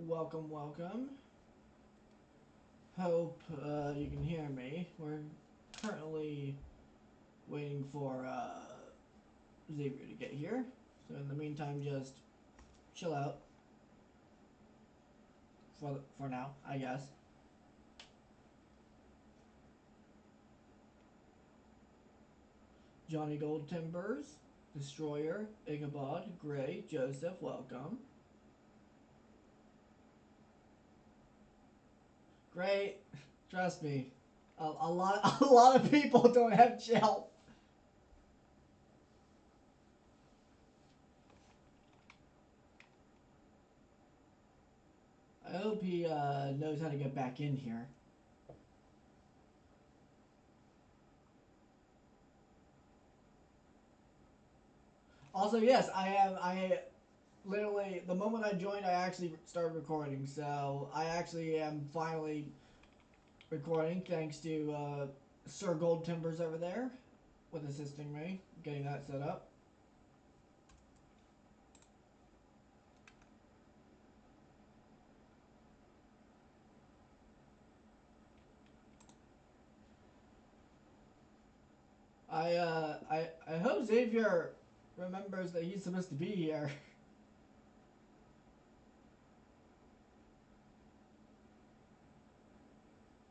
welcome, welcome. Hope you can hear me. We're currently waiting for Xavier to get here. So in the meantime, just chill out for now, I guess. Johnny Gold Timbers, Destroyer, Ichabod, Gray, Joseph, welcome. Great, trust me, a lot of people don't have chill. I hope he knows how to get back in here. Also, yes, I am. I literally the moment I joined, I actually started recording. So I actually am finally recording, thanks to Sir Gold Timbers over there, with assisting me getting that set up. I hope Xavier remembers that he's supposed to be here.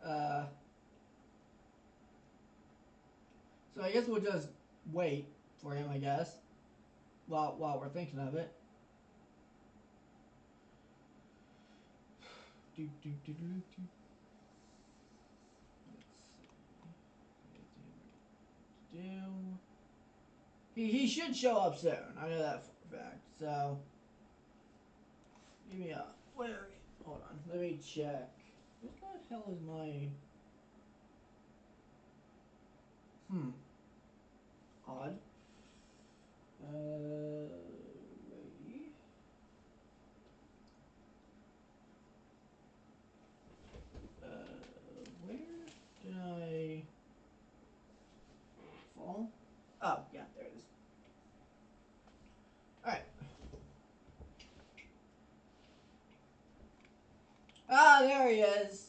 Uh, so I guess we'll just wait for him. I guess while we're thinking of it. Do, do, do, do, do. Let's see. Do. He should show up soon. I know that for a fact. So give me a where? Hold on. Let me check. What the hell is my? Odd. Ready. Where did I fall? Oh, yeah, there it is. Alright. Ah, there he is.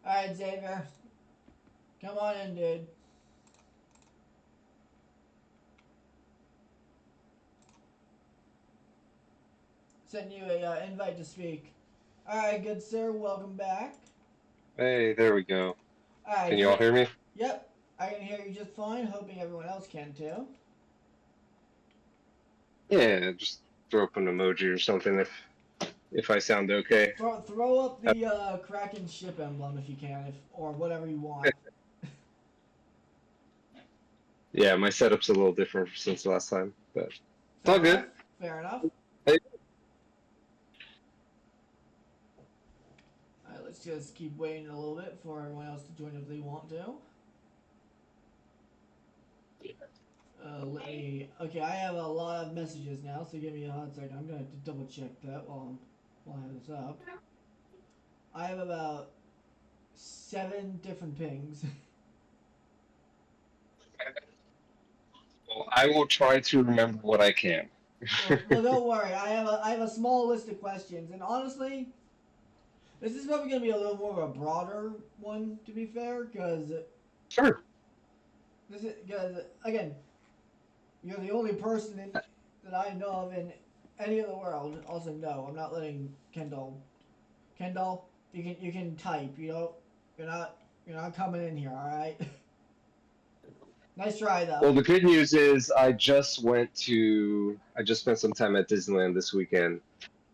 Alright, Xavier. Come on in, dude. Send you a invite to speak. Alright, good sir. Welcome back. Hey, there we go. Alright, Can you all hear me? Yep. I can hear you just fine. Hoping everyone else can too. Yeah, just throw up an emoji or something if I sound okay. Throw up the Kraken ship emblem if you can, or whatever you want. Yeah, my setup's a little different since last time, but it's all Fair good. enough. Fair enough. Hey. Alright, let's just keep waiting a little bit for everyone else to join if they want to. Let me. Okay, I have a lot of messages now, so give me a hot second. I'm gonna have to double check that while I have this up. I have about 7 different pings. Well, I will try to remember what I can. well, don't worry. I have a small list of questions, and honestly, this is probably gonna be a little more of a broader one, to be fair, because Sure. this is because again, you're the only person that I know of in any of the world. Also, no, I'm not letting Kendall. Kendall, you can type. You're not coming in here. All right. Nice try though. Well, the good news is I just spent some time at Disneyland this weekend.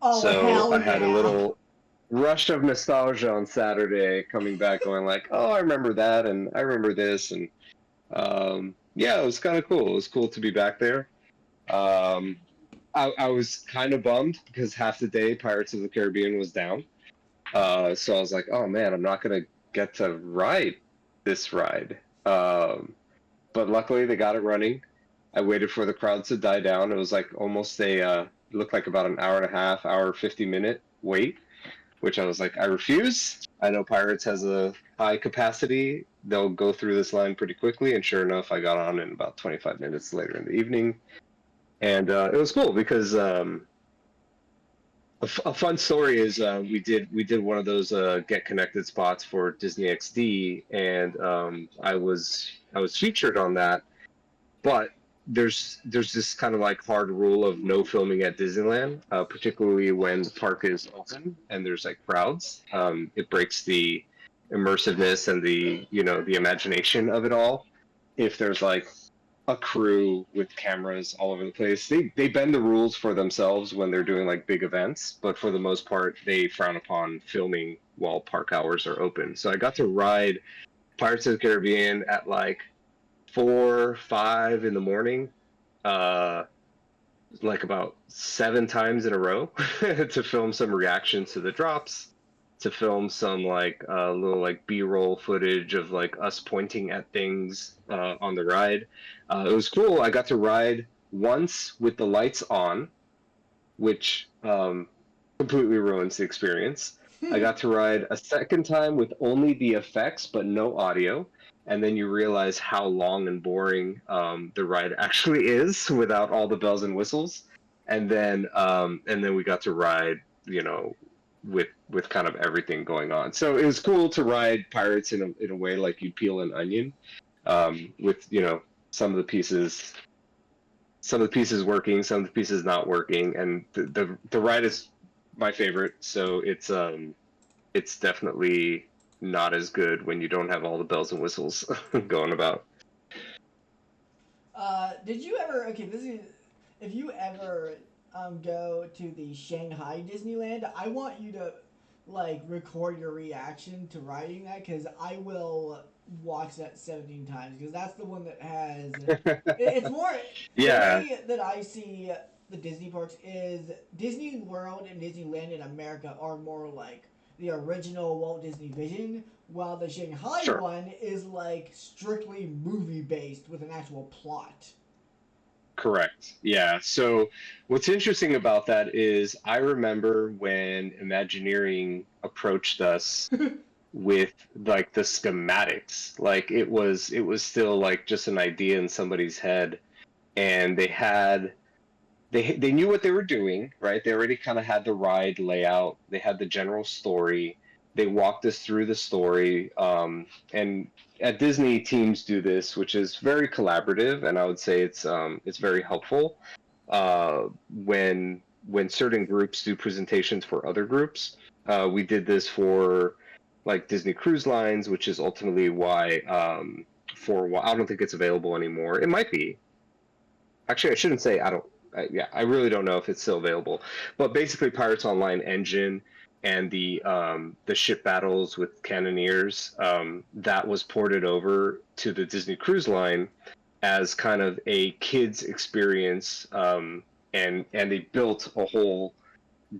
Oh So hell I had a yeah! little rush of nostalgia on Saturday coming back going like, "Oh, I remember that and I remember this." And yeah, it was kind of cool. It was cool to be back there. Um, I was kind of bummed because half the day Pirates of the Caribbean was down. So I was like, oh man, I'm not gonna get to ride this ride. But luckily they got it running. I waited for the crowds to die down. It was like almost it looked like about an hour and a half, hour 50-minute wait, which I was like, I refuse. I know Pirates has a high capacity. They'll go through this line pretty quickly, and sure enough, I got on in about 25 minutes later in the evening, and it was cool because a fun story is we did one of those get connected spots for Disney XD, and I was featured on that. But there's this kind of like hard rule of no filming at Disneyland, particularly when the park is open and there's like crowds. It breaks the immersiveness and the imagination of it all. If there's like a crew with cameras all over the place, they bend the rules for themselves when they're doing like big events, but for the most part, they frown upon filming while park hours are open. So I got to ride Pirates of the Caribbean at like 4, 5 in the morning, uh, like about 7 times in a row to film some reactions to the drops, to film some like little like B-roll footage of like us pointing at things on the ride. It was cool. I got to ride once with the lights on, which completely ruins the experience. I got to ride a second time with only the effects but no audio, and then you realize how long and boring the ride actually is without all the bells and whistles. And then we got to ride, you know, with kind of everything going on. So it was cool to ride Pirates in a way like you peel an onion, with some of the pieces some of the pieces working, some of the pieces not working, and the ride is my favorite. So it's definitely not as good when you don't have all the bells and whistles going about. Did you ever? Okay, this is if you ever go to the Shanghai Disneyland, I want you to like record your reaction to riding that because I will watch that 17 times because that's the one that has. It's more the Yeah, way that I see the Disney parks is Disney World and Disneyland in America are more like the original Walt Disney Vision, while the Shanghai sure. one is like strictly movie based with an actual plot. Correct. Yeah. So what's interesting about that is I remember when Imagineering approached us with like the schematics. Like it was still like just an idea in somebody's head, and they knew what they were doing, right? They already kind of had the ride layout. They had the general story. They walked us through the story. And at Disney, teams do this, which is very collaborative, and I would say it's very helpful when certain groups do presentations for other groups. We did this for like Disney Cruise Lines, which is ultimately why for a while I don't think it's available anymore. It might be. Actually, I shouldn't say I don't. Yeah, I really don't know if it's still available. But basically, Pirates Online engine and the ship battles with cannoneers, that was ported over to the Disney Cruise Line as kind of a kids experience, and they built a whole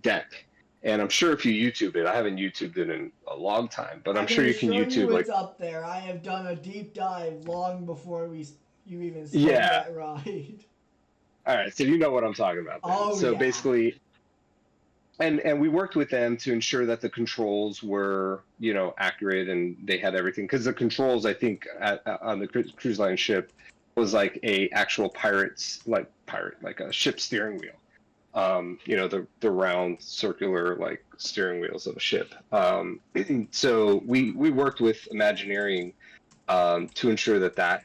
deck. And I'm sure if you YouTube it, I haven't YouTubed it in a long time, but I I'm can sure you can assure YouTube you like, it's up there. I have done a deep dive long before you even started yeah. that ride. All right, so you know what I'm talking about then. Oh So yeah. basically, and we worked with them to ensure that the controls were accurate and they had everything, because the controls, I think, on the cruise line ship was like a actual pirate like a ship steering wheel, the round circular like steering wheels of a ship. So we worked with Imagineering, to ensure that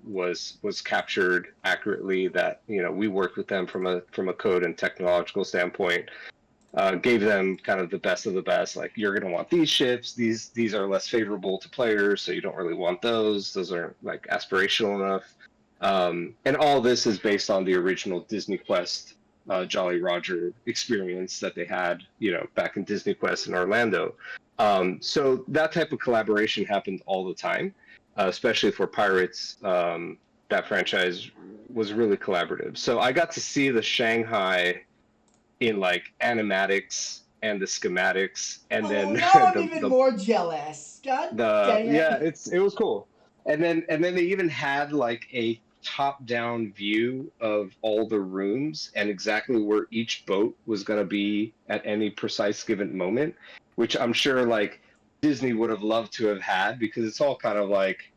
was captured accurately, that we worked with them from a code and technological standpoint, gave them kind of the best of the best. Like, you're going to want these ships. These are less favorable to players, so you don't really want those. Those aren't like aspirational enough. And all this is based on the original Disney Quest, Jolly Roger experience that they had, back in Disney Quest in Orlando. So that type of collaboration happened all the time, especially for Pirates. That franchise was really collaborative. So I got to see the Shanghai in like animatics and the schematics, and Oh, then now I'm the even more jealous. God dang yeah, it. it was cool. And then they even had like a top down view of all the rooms and exactly where each boat was going to be at any precise given moment, which I'm sure like Disney would have loved to have had, because it's all kind of like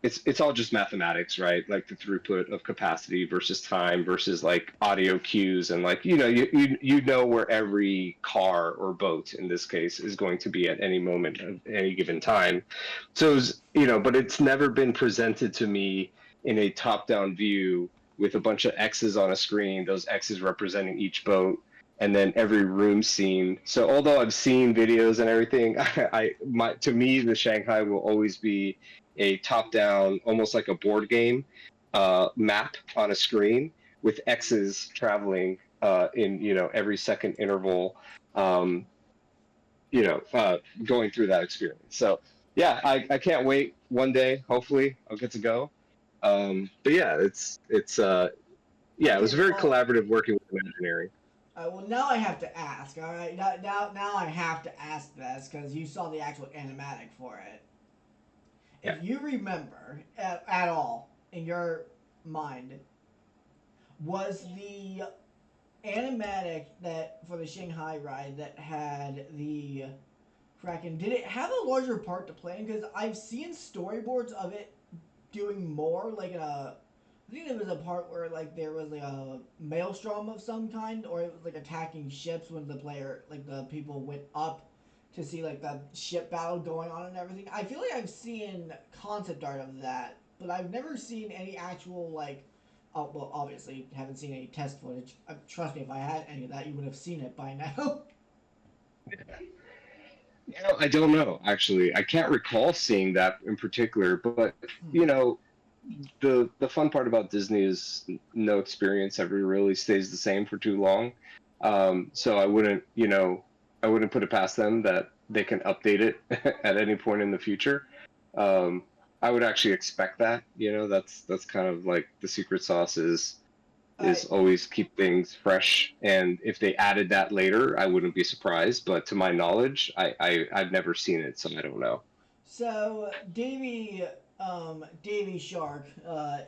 it's all just mathematics, right? Like the throughput of capacity versus time versus like audio cues, and like you know where every car or boat in this case is going to be at any moment of any given time. So but it's never been presented to me in a top-down view with a bunch of X's on a screen, those X's representing each boat, and then every room scene. So although I've seen videos and everything, to me the Shanghai will always be a top-down, almost like a board game map on a screen with X's traveling in every second interval, um, going through that experience. So yeah, I can't wait. One day, hopefully, I'll get to go. But yeah, it was Okay, very well, collaborative working with Imaginary. well, now I have to ask. All right, now I have to ask this because you saw the actual animatic for it. Yeah. If you remember at all in your mind, was the animatic that for the Shanghai ride that had the Kraken, did it have a larger part to play in? Because I've seen storyboards of it doing more, like in a. I think there was a part where like there was like a maelstrom of some kind, or it was like attacking ships when the player, like the people went up to see like the ship battle going on and everything. I feel like I've seen concept art of that, but I've never seen any actual like. Oh well, obviously haven't seen any test footage. Trust me, if I had any of that, you would have seen it by now. I don't know, actually. I can't recall seeing that in particular, but Hmm. you know, the fun part about Disney is no experience ever really stays the same for too long. So I wouldn't put it past them that they can update it at any point in the future. Um, I would actually expect that. That's kind of like the secret sauce is I always keep things fresh. And if they added that later, I wouldn't be surprised. But to my knowledge, I've never seen it, so I don't know. So Davy Shark,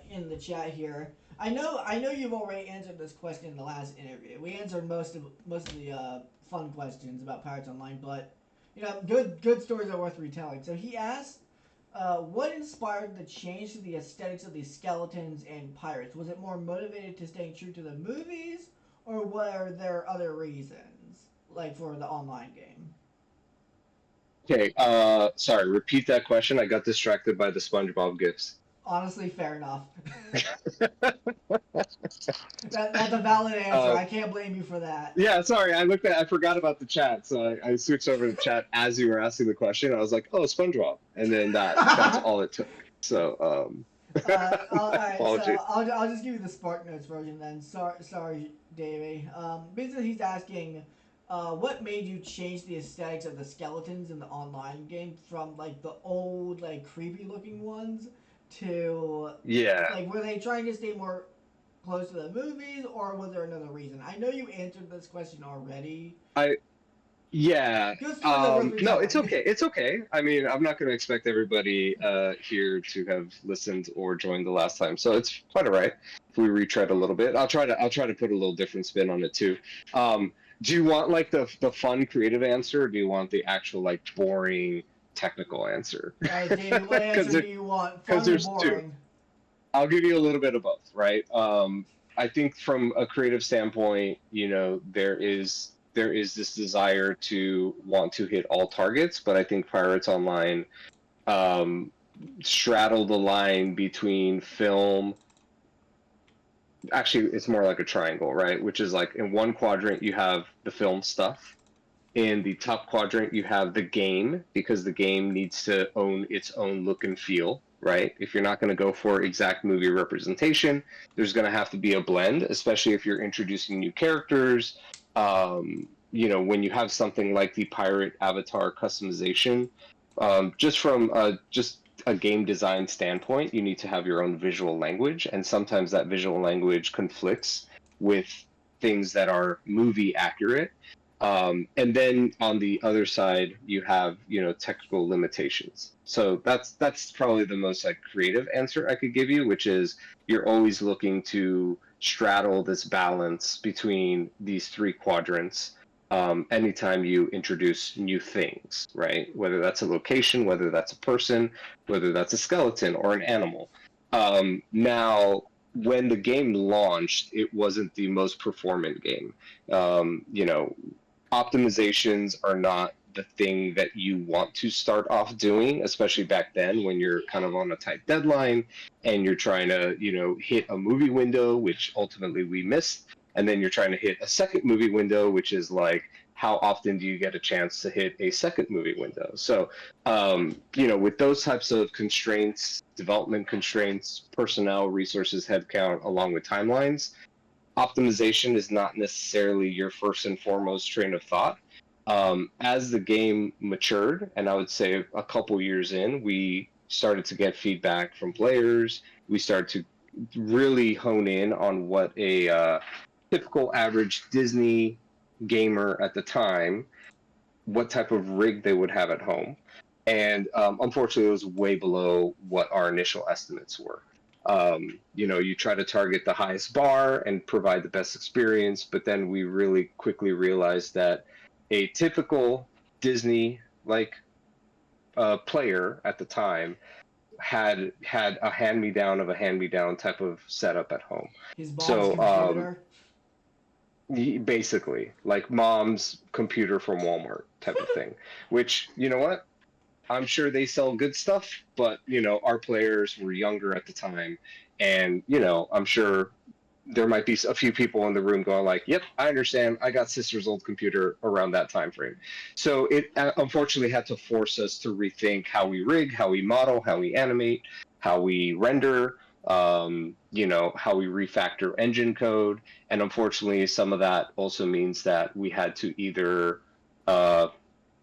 in the chat here. I know you've already answered this question in the last interview. We answered most of the fun questions about Pirates Online, but good stories are worth retelling. So he asked, what inspired the change to the aesthetics of these skeletons and pirates? Was it more motivated to staying true to the movies, or were there other reasons, like for the online game? Okay, sorry, repeat that question. I got distracted by the SpongeBob gifs. Honestly, fair enough. That's a valid answer. uh, I can't blame you for that. yeah, sorry, I forgot about the chat, so I switched over to chat as you were asking the question. I was like, oh, SpongeBob, and then that's all it took. So, All my right, so apologies. I'll just give you the Spark Notes version then. Sorry, Davey. Basically, he's asking, what made you change the aesthetics of the skeletons in the online game from like the old, like creepy looking ones to Yeah, like were they trying to stay more close to the movies, or was there another reason? I know you answered this question already. I Yeah. Good stories are worth No, it's retelling. okay. It's okay. I mean, I'm not going to expect everybody here to have listened or joined the last time, so it's quite all right if we retread a little bit. I'll try to put a little different spin on it too. Um, do you want like the fun creative answer, or do you want the actual like boring technical answer? All right, Davey, what Because answer do you want? Fun or there's two. boring? I'll give you a little bit of both, right? I think from a creative standpoint, there is this desire to want to hit all targets, but I think Pirates Online um, straddle the line between film. Actually, it's more like a triangle, right? Which is like in one quadrant you have the film stuff. In the top quadrant, you have the game because the game needs to own its own look and feel, right? If you're not going to go for exact movie representation, there's going to have to be a blend, especially if you're introducing new characters. When you have something like the pirate avatar customization, just from just a game design standpoint, you need to have your own visual language, and sometimes that visual language conflicts with things that are movie accurate. And then on the other side, you have technical limitations. So that's probably the most like creative answer I could give you, which is you're always looking to straddle this balance between these three quadrants. anytime you introduce new things, right? Whether that's a location, whether that's a person, whether that's a skeleton or an animal. Now, when the game launched, it wasn't the most performant game. You know, optimizations are not the thing that you want to start off doing, especially back then when you're kind of on a tight deadline and you're trying to, hit a movie window, which ultimately we missed. And then you're trying to hit a second movie window, which is like, how often do you get a chance to hit a second movie window? So, with those types of constraints, development constraints, personnel, resources, headcount, along with timelines, optimization is not necessarily your first and foremost train of thought. As the game matured, and I would say a couple years in, we started to get feedback from players. We started to really hone in on what a typical average Disney gamer at the time, what type of rig they would have at home. And unfortunately, it was way below what our initial estimates were. You try to target the highest bar and provide the best experience, but then we really quickly realized that a typical Disney like player at the time had a hand me down of a hand me down type of setup at home. His mom's So computer. basically, like mom's computer from Walmart type of thing. Which, you know what? I'm sure they sell good stuff, but our players were younger at the time, and I'm sure there might be a few people in the room going like, "Yep, I understand. I got sister's old computer around that time frame." So it unfortunately had to force us to rethink how we rig, how we model, how we animate, how we render, how we refactor engine code, and unfortunately, some of that also means that we had to either uh,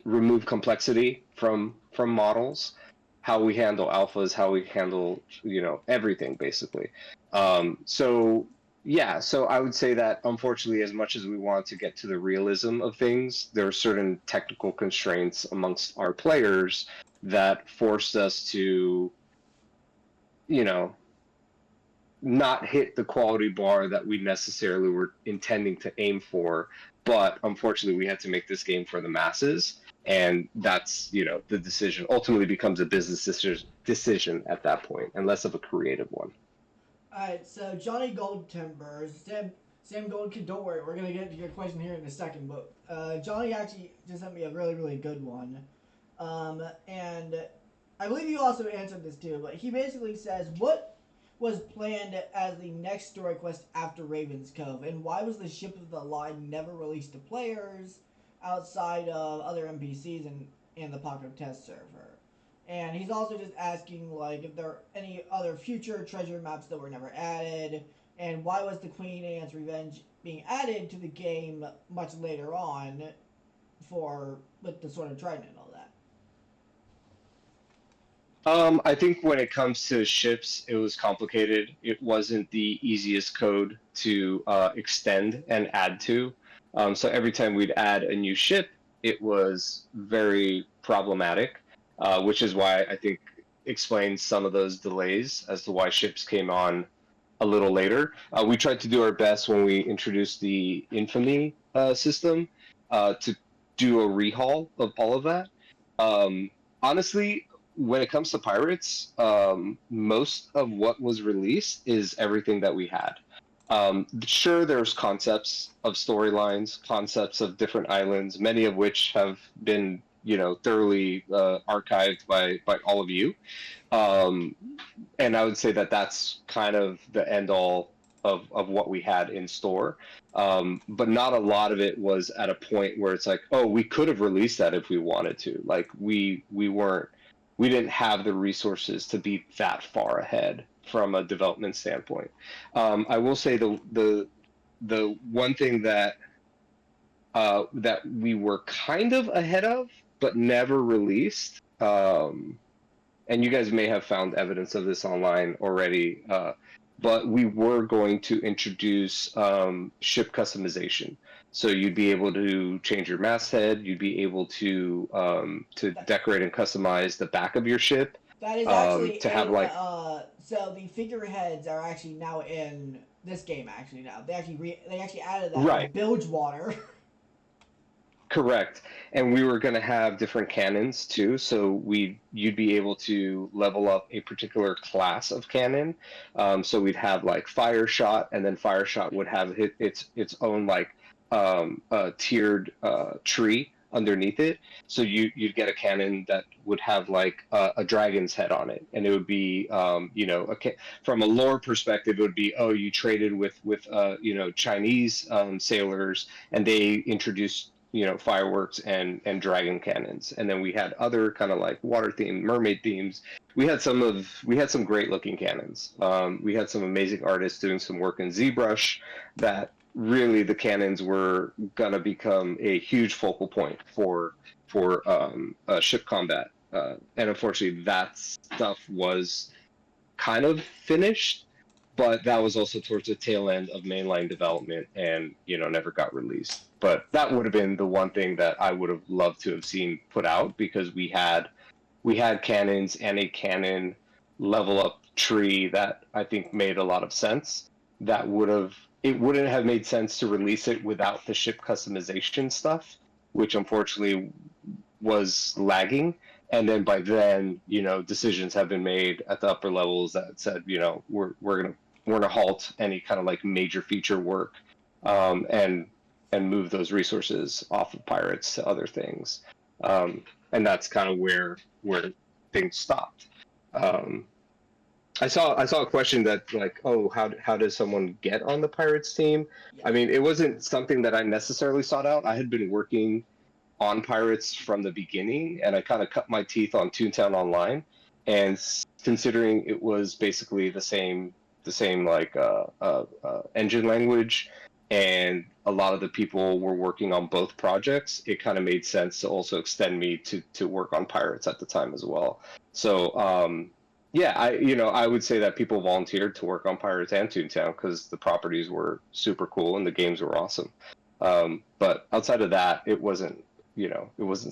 remove complexity from models, how we handle alphas, how we handle everything basically. So yeah, so I would say that unfortunately, as much as we want to get to the realism of things, there are certain technical constraints amongst our players that forced us to you know not hit the quality bar that we necessarily were intending to aim for. But unfortunately, we had to make this game for the masses. And that's, the decision ultimately becomes a business decision at that point, and less of a creative one. Alright, so Johnny Goldtimber, Sam Goldkid, don't worry, we're gonna get to your question here in a second, but Johnny actually just sent me a really, really good one. And I believe you also answered this too, but he basically says, what was planned as the next story quest after Raven's Cove, and why was the Ship of the Line never released to players outside of other NPCs and the Pocket Test server? And he's also just asking like if there are any other future treasure maps that were never added, and why was the Queen Anne's Revenge being added to the game much later on for with the Sword of Trident and all that. I think when it comes to ships, it was complicated. It wasn't the easiest code to extend and add to. So every time we'd add a new ship, it was very problematic, which is why I think explains some of those delays as to why ships came on a little later. We tried to do our best when we introduced the infamy system to do a rehaul of all of that. Honestly, when it comes to pirates, most of what was released is everything that we had. Sure, there's concepts of storylines, concepts of different islands, many of which have been, thoroughly archived by all of you. Um, and I would say that that's kind of the end all of what we had in store. But not a lot of it was at a point where it's like, oh, we could have released that if we wanted to. Like we didn't have the resources to be that far ahead from a development standpoint. I will say the one thing that we were kind of ahead of, but never released. And you guys may have found evidence of this online already. But we were going to introduce ship customization. So you'd be able to change your masthead. You'd be able to decorate and customize the back of your ship. That is actually To have a like so the figureheads are actually now in this game actually now. They actually added that right. with Bilgewater. Correct. And we were going to have different cannons too. So you'd be able to level up a particular class of cannon. So we'd have like fire shot, and then fire shot would have its own like tiered tree underneath it. So you'd get a cannon that would have like a dragon's head on it, and it would be from a lore perspective, it would be, oh, you traded with Chinese sailors, and they introduced fireworks and dragon cannons. And then we had other kind of like water themed, mermaid themes. We had some great looking cannons. We had some amazing artists doing some work in ZBrush that really the cannons were gonna become a huge focal point for ship combat. And unfortunately, that stuff was kind of finished, but that was also towards the tail end of mainline development, and never got released. But that would have been the one thing that I would have loved to have seen put out, because we had cannons and a cannon level up tree that I think made a lot of sense. It wouldn't have made sense to release it without the ship customization stuff, which unfortunately was lagging. And then by then, decisions have been made at the upper levels that said, we're gonna halt any kind of like major feature work, and move those resources off of pirates to other things. And that's kind of where things stopped. Um, I saw a question that like, oh, how does someone get on the pirates team? I mean, it wasn't something that I necessarily sought out. I had been working on pirates from the beginning, and I kind of cut my teeth on Toontown Online. And considering it was basically the same like engine language, and a lot of the people were working on both projects, it kind of made sense to also extend me to work on pirates at the time as well. So yeah, I would say that people volunteered to work on pirates and Toontown because the properties were super cool and the games were awesome. But outside of that, it wasn't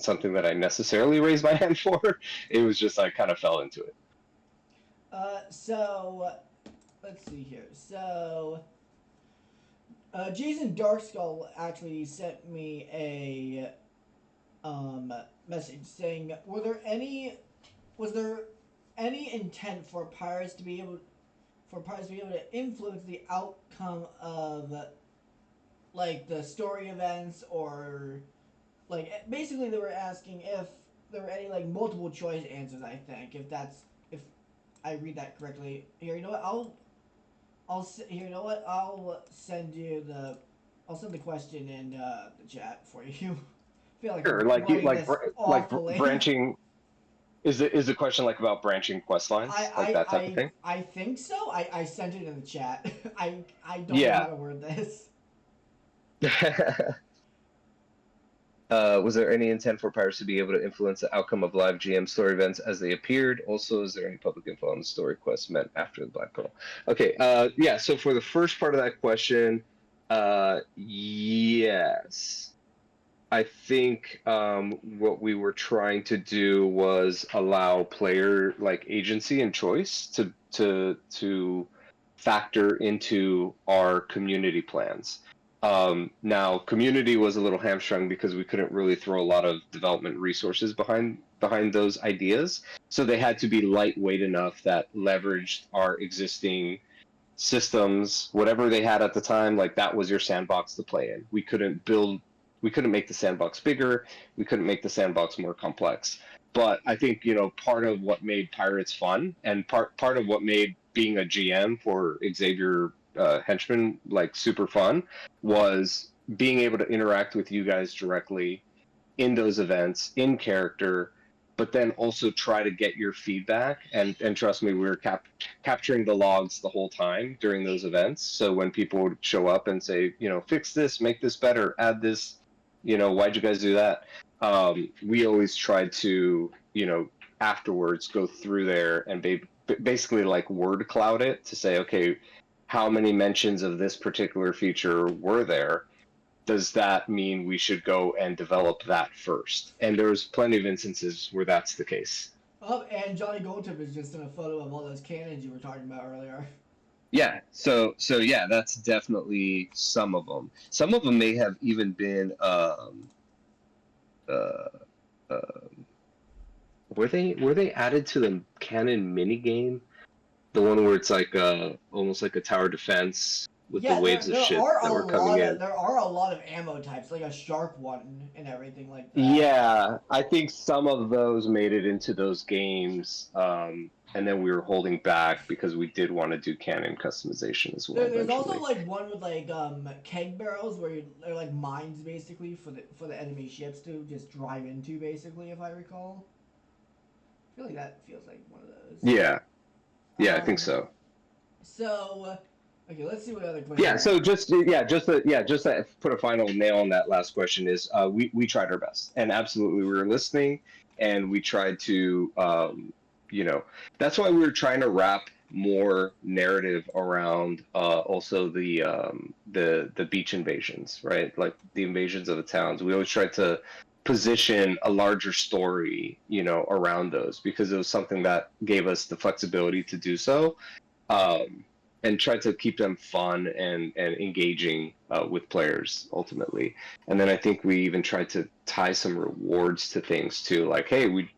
something that I necessarily raised my hand for. It was just I kind of fell into it. So let's see here. So Jason Darkskull actually sent me a message saying, was there any intent for pirates to be able to influence the outcome of like the story events, or like basically they were asking if there were any like multiple choice answers. I think if I read that correctly. Here, you know what? I'll send the question in the chat for you. I feel like Sure, I'm like you writing like this awfully. branching. Is the question like about branching quest lines, like that type of thing? I think so. I sent it in the chat. I don't know how Yeah. to word this. Was there any intent for pirates to be able to influence the outcome of live GM story events as they appeared? Also, is there any public info on the story quests meant after the Black Pearl? Okay, yeah, so for the first part of that question, yes. I think what we were trying to do was allow player like agency and choice to factor into our community plans. Now, community was a little hamstrung because we couldn't really throw a lot of development resources behind those ideas. So they had to be lightweight enough that leveraged our existing systems, whatever they had at the time. Like that was your sandbox to play in. We couldn't make the sandbox bigger. We couldn't make the sandbox more complex. But I think part of what made Pirates fun, and part of what made being a GM for Xavier Henchman like super fun, was being able to interact with you guys directly in those events in character, but then also try to get your feedback. And trust me, we were capturing the logs the whole time during those events. So when people would show up and say, fix this, make this better, add this, why'd you guys do that? We always tried to, afterwards go through there and basically like word cloud it to say, okay, how many mentions of this particular feature were there? Does that mean we should go and develop that first? And there's plenty of instances where that's the case. Oh, and Johnny Goldtip is just in a photo of all those cannons you were talking about earlier. Yeah, so yeah, that's definitely some of them. Some of them may have even been uh, uh, were they added to the canon mini game? The one where it's like almost like a tower defense with the Yeah, waves of there shit are a that were coming lot of in. ammo types, like a sharp one and everything like that. Yeah, I think some of those made it into those games, and then we were holding back because we did want to do canon customization as well There's also eventually. like one with like keg barrels where they're like mines basically for the enemy ships to just drive into basically, if I recall. I feel like that feels like one of those. Yeah, yeah, I think Um, so. so okay, let's see what other Yeah, questions. so just to put a final nail on that last question is we tried our best, and absolutely we were listening, and we tried to you know that's why we were trying to wrap more narrative around also the beach invasions, right? Like the invasions of the towns. We always tried to position a larger story, around those because it was something that gave us the flexibility to do so, um, and try to keep them fun and engaging with players ultimately. And then I think we even tried to tie some rewards to things too, like hey, we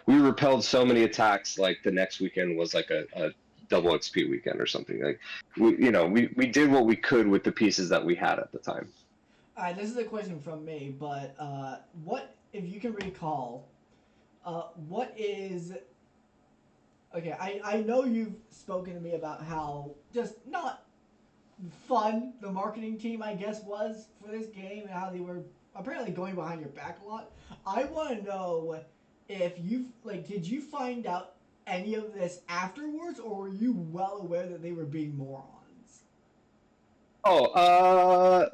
repelled so many attacks, like the next weekend was like a double XP weekend or something. Like we did what we could with the pieces that we had at the time. All right, this is a question from me, but what if you can recall? What is okay? I know you've spoken to me about how just not fun the marketing team I guess was for this game and how they were apparently going behind your back a lot. I want to know if you like did you find out any of this afterwards or were you well aware that they were being morons? Oh,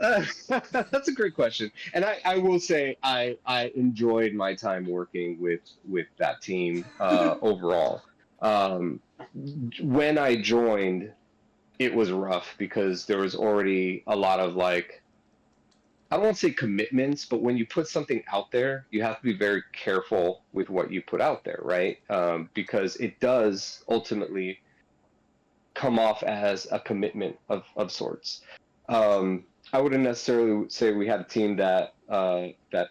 that's a great question, and I will say I enjoyed my time working with that team overall. Um, when I joined, it was rough because there was already a lot of like, I won't say commitments, but when you put something out there, you have to be very careful with what you put out there, right? Because it does ultimately come off as a commitment of sorts. I wouldn't necessarily say we had a team that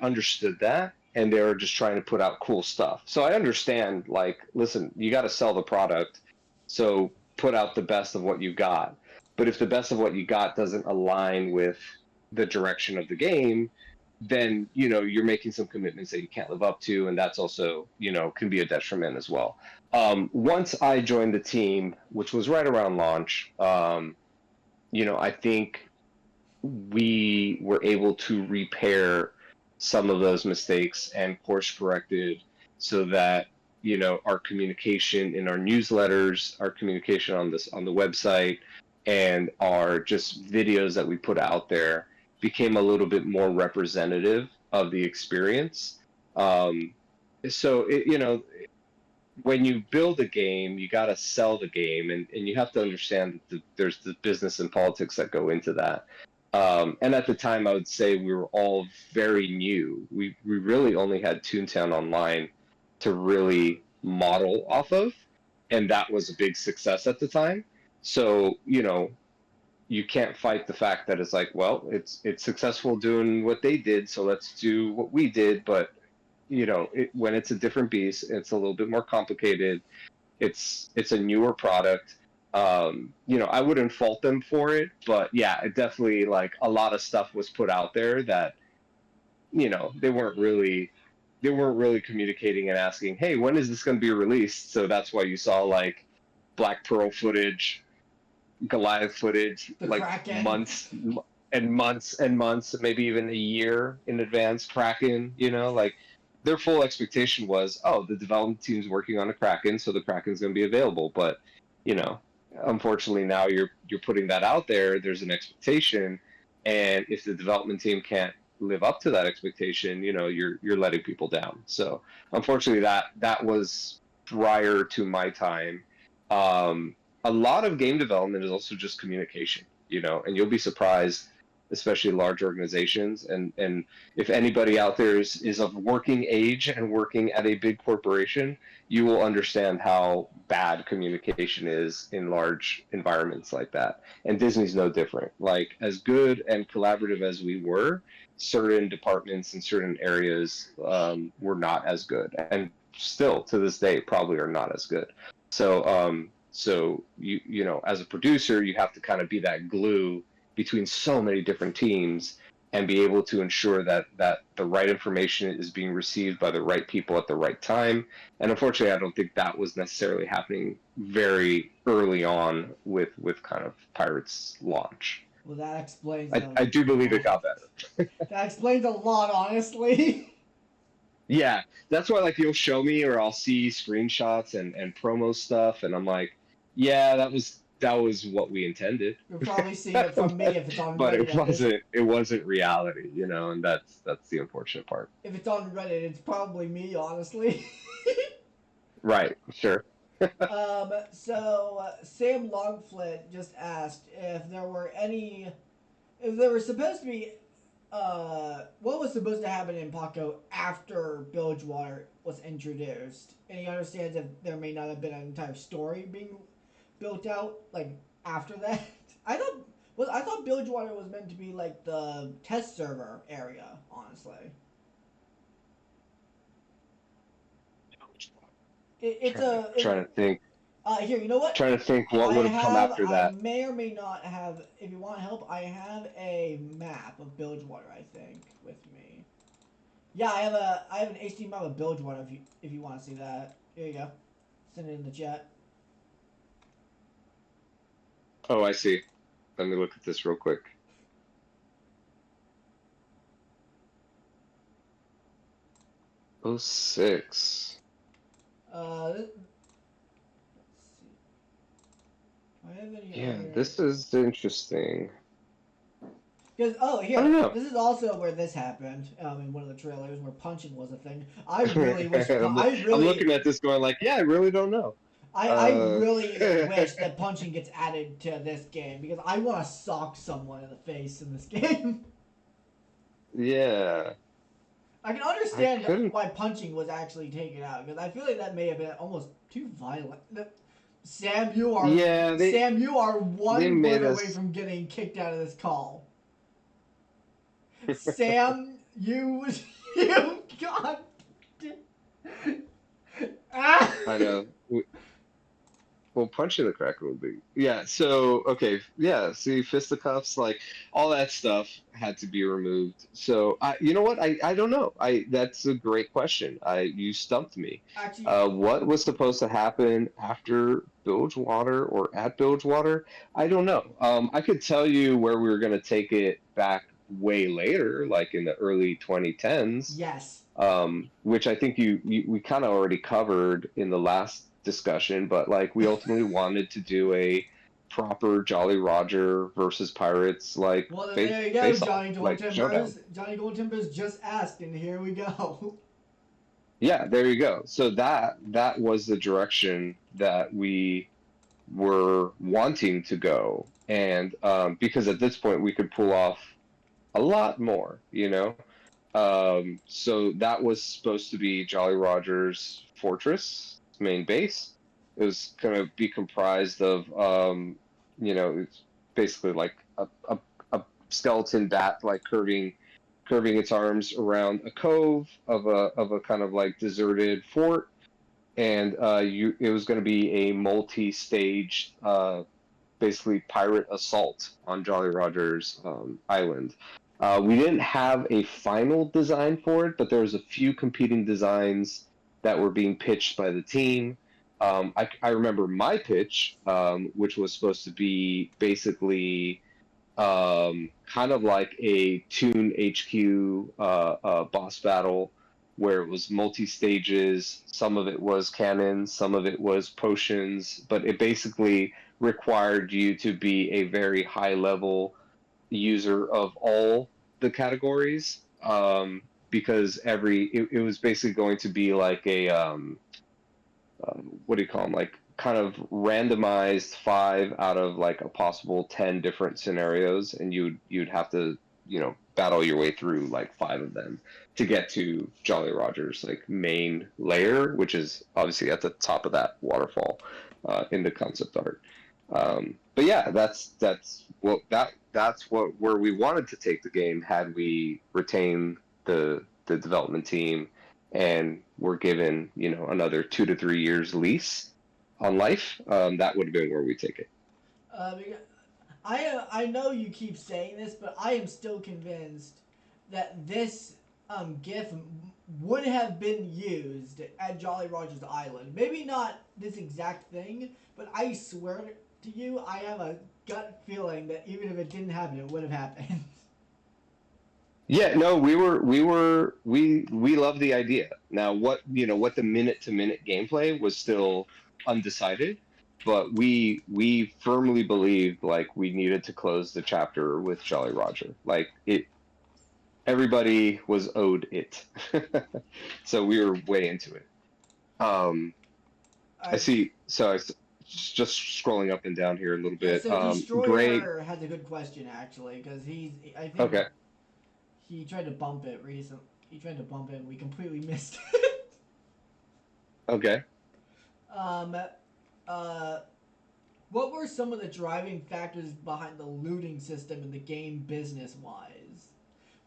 understood that, and they were just trying to put out cool stuff. So I understand, like, listen, you got to sell the product, so put out the best of what you got. But if the best of what you got doesn't align with the direction of the game, then you're making some commitments that you can't live up to, and that's also can be a detriment as well. Once I joined the team, which was right around launch, I think we were able to repair some of those mistakes and course corrected so that our communication in our newsletters, our communication on the website, and our just videos that we put out there became a little bit more representative of the experience. Um, so when you build a game, you got to sell the game, and you have to understand that there's the business and politics that go into that. And at the time, I would say we were all very new. We really only had Toontown Online to really model off of, and that was a big success at the time. So you can't fight the fact that it's like, well, it's successful doing what they did, so let's do what we did. But when it's a different beast, it's a little bit more complicated. It's a newer product. I wouldn't fault them for it, but yeah, it definitely, like, a lot of stuff was put out there that they weren't really communicating and asking, hey, when is this going to be released? So that's why you saw like Black Pearl footage, Goliath footage, The like Kraken. months and months and months, maybe even a year in advance. Kraken, like their full expectation was, oh, the development team's working on a Kraken, so the Kraken's going to be available. But you know, unfortunately, now you're putting that out there. There's an expectation, and if the development team can't live up to that expectation, you're letting people down. So unfortunately, that was prior to my time. Um, a lot of game development is also just communication, and you'll be surprised. especially large organizations. And if anybody out there is of working age and working at a big corporation, you will understand how bad communication is in large environments like that. And Disney's no different. Like, as good and collaborative as we were, certain departments in certain areas were not as good, and still to this day probably are not as good. So you know, as a producer, you have to kind of be that glue between so many different teams and be able to ensure that the right information is being received by the right people at the right time. And unfortunately, I don't think that was necessarily happening very early on with kind of Pirates launch. Well, that explains I do believe it lot. got better. That explains a lot, honestly. Yeah, that's why like you'll show me or I'll see screenshots and promo stuff, and I'm like, yeah, that was what we intended. You're probably seeing it from me if it's on But Reddit it at this. wasn't reality, you know, and that's the unfortunate part. If it's on Reddit, it's probably me, honestly. Right, sure. Sam Longflint just asked if there were supposed to be, what was supposed to happen in Paco after Bilgewater was introduced, and he understands that there may not have been an entire story being built out like after that. I thought I thought Bilgewater was meant to be like the test server area, honestly. It's Trying to think here. You know what? trying to think what would have come after I that. may or may not have. If you want help, I have a map of Bilgewater. I think with me. Yeah, I have an HD map of Bilgewater. If you want to see that, here you go. Send it in the chat. Oh, I see. Let me look at this real quick. Oh, 06. Let's see. Do I have any Yeah, other? this is interesting. Because I don't here, know. this is also where this happened. In one of the trailers where punching was a thing. I really wish. I I'm really looking at this going like, yeah, I really don't know. I really wish that punching gets added to this game because I want to sock someone in the face in this game. Yeah, I can I understand couldn't. why punching was actually taken out because I feel like that may have been almost too violent. Sam, Yeah, You are they one word made away us. from getting kicked out of this call. Sam, you you God. Ah! I know. Well, punching the cracker would be. Yeah. So okay. Yeah. See, fisticuffs, like all that stuff had to be removed. So you know what? I don't know. That's a great question. You stumped me. Actually, What was supposed to happen after Bilgewater or at Bilgewater? I don't know. I could tell you where we were going to take it back way later, like in the early 2010s, yes. which I think we kind of already covered in the last discussion, but like we ultimately wanted to do a proper Jolly Roger versus Pirates like Well, then face there you go, face off, Johnny like showdown. Goldtimbers. Johnny Goldtimbers just asked, and here we go. Yeah, there you go. So that was the direction that we were wanting to go, and because at this point we could pull off a lot more, you know. So that was supposed to be Jolly Roger's fortress main base. It was going to be comprised of, you know, it's basically like a skeleton bat, like curving its arms around a cove of a kind of like deserted fort, and it was going to be a multi-stage, basically pirate assault on Jolly Roger's island. We didn't have a final design for it, but there was a few competing designs that were being pitched by the team. I remember my pitch, which was supposed to be basically kind of like a Toon HQ boss battle, where it was multi stages. Some of it was cannons, some of it was potions, but it basically required you to be a very high level user of all the categories, because it was basically going to be like a what do you call them, like kind of randomized 5 out of like a possible 10 different scenarios, and you'd have to, battle your way through like 5 of them to get to Jolly Roger's like main layer, which is obviously at the top of that waterfall in the concept art. But yeah, that's where we wanted to take the game had we retained the development team and were given, another 2 to 3 years lease on life. That would have been where we take it. Because I know you keep saying this, but I am still convinced that this GIF would have been used at Jolly Roger's Island. Maybe not this exact thing, but I swear to you, I have a gut feeling that even if it didn't happen, it would have happened. Yeah, no, we love the idea. Now, what the minute to minute gameplay was still undecided, but we firmly believed like we needed to close the chapter with Jolly Roger. Like everybody was owed it, so we were way into it. I see. So just scrolling up and down here a little bit. So Gray. Destroyer has a good question actually, because I think Okay. he tried to bump it recently. He tried to bump it, and we completely missed it. Okay. Um, what were some of the driving factors behind the looting system in the game business-wise?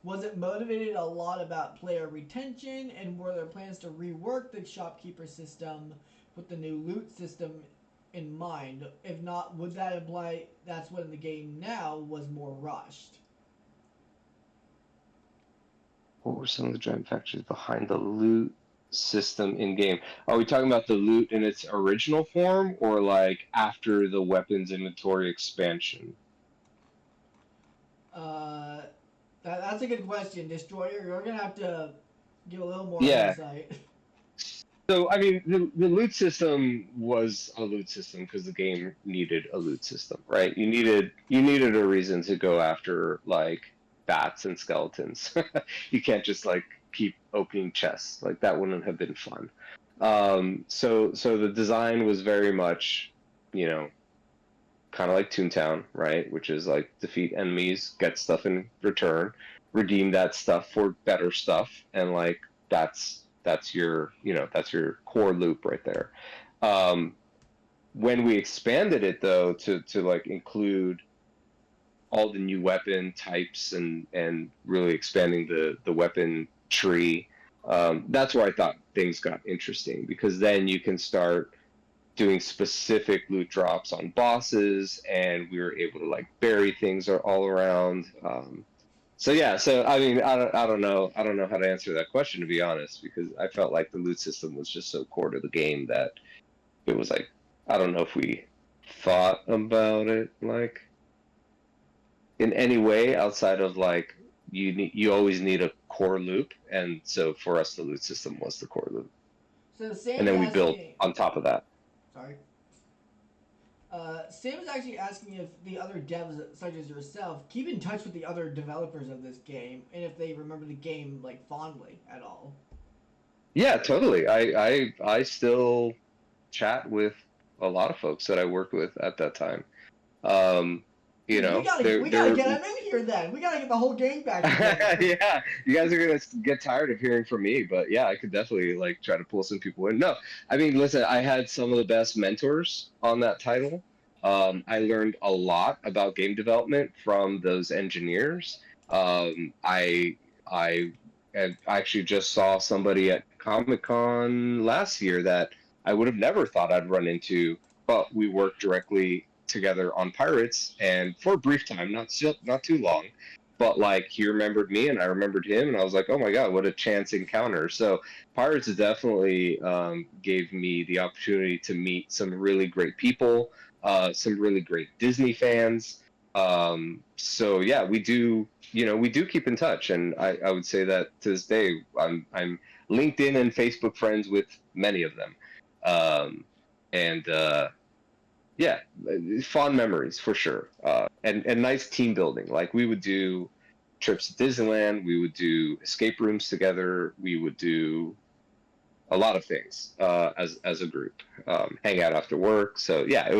Was it motivated a lot about player retention, and were there plans to rework the shopkeeper system with the new loot system in mind? If not, would that imply that's when the game now was more rushed? What were some of the driving factors behind the loot system in game? Are we talking about the loot in its original form or like after the weapons inventory expansion? Uh, that's a good question, Destroyer. You're gonna have to give a little more Yeah. insight. So I mean, the loot system was a loot system because the game needed a loot system, right? You needed a reason to go after like bats and skeletons. You can't just like keep opening chests. Like that wouldn't have been fun. So the design was very much, you know, kind of like Toontown, right? Which is like defeat enemies, get stuff in return, redeem that stuff for better stuff, and like that's your that's your core loop right there. Um, when we expanded it though to like include all the new weapon types and really expanding the weapon tree, that's where I thought things got interesting because then you can start doing specific loot drops on bosses, and we were able to like bury things all around. So yeah, so I mean, I don't know how to answer that question to be honest, because I felt like the loot system was just so core to the game that it was like I don't know if we thought about it like in any way outside of like you always need a core loop, and so for us the loot system was the core loop, So and Sam's then we built asking. on top of that. Sorry. Sam is actually asking if the other devs, such as yourself, keep in touch with the other developers of this game, and if they remember the game like fondly at all. Yeah, totally. I still chat with a lot of folks that I worked with at that time. Um, you Dude, know, we gotta get him in here then. We gotta get the whole gang back together. yeah, you guys are gonna get tired of hearing from me, but yeah, I could definitely like try to pull some people in. No, I mean, listen, I had some of the best mentors on that title. I learned a lot about game development from those engineers. I actually just saw somebody at Comic Con last year that I would have never thought I'd run into, but we worked directly together on Pirates, and for a brief time, not too long, but like he remembered me and I remembered him, and I was like, oh my god, what a chance encounter. So Pirates definitely gave me the opportunity to meet some really great people, some really great Disney fans. So yeah, we do keep in touch, and I would say that to this day I'm LinkedIn and Facebook friends with many of them, and yeah, fond memories for sure, and nice team building. Like we would do trips to Disneyland, we would do escape rooms together, we would do a lot of things as a group, hang out after work. So yeah, it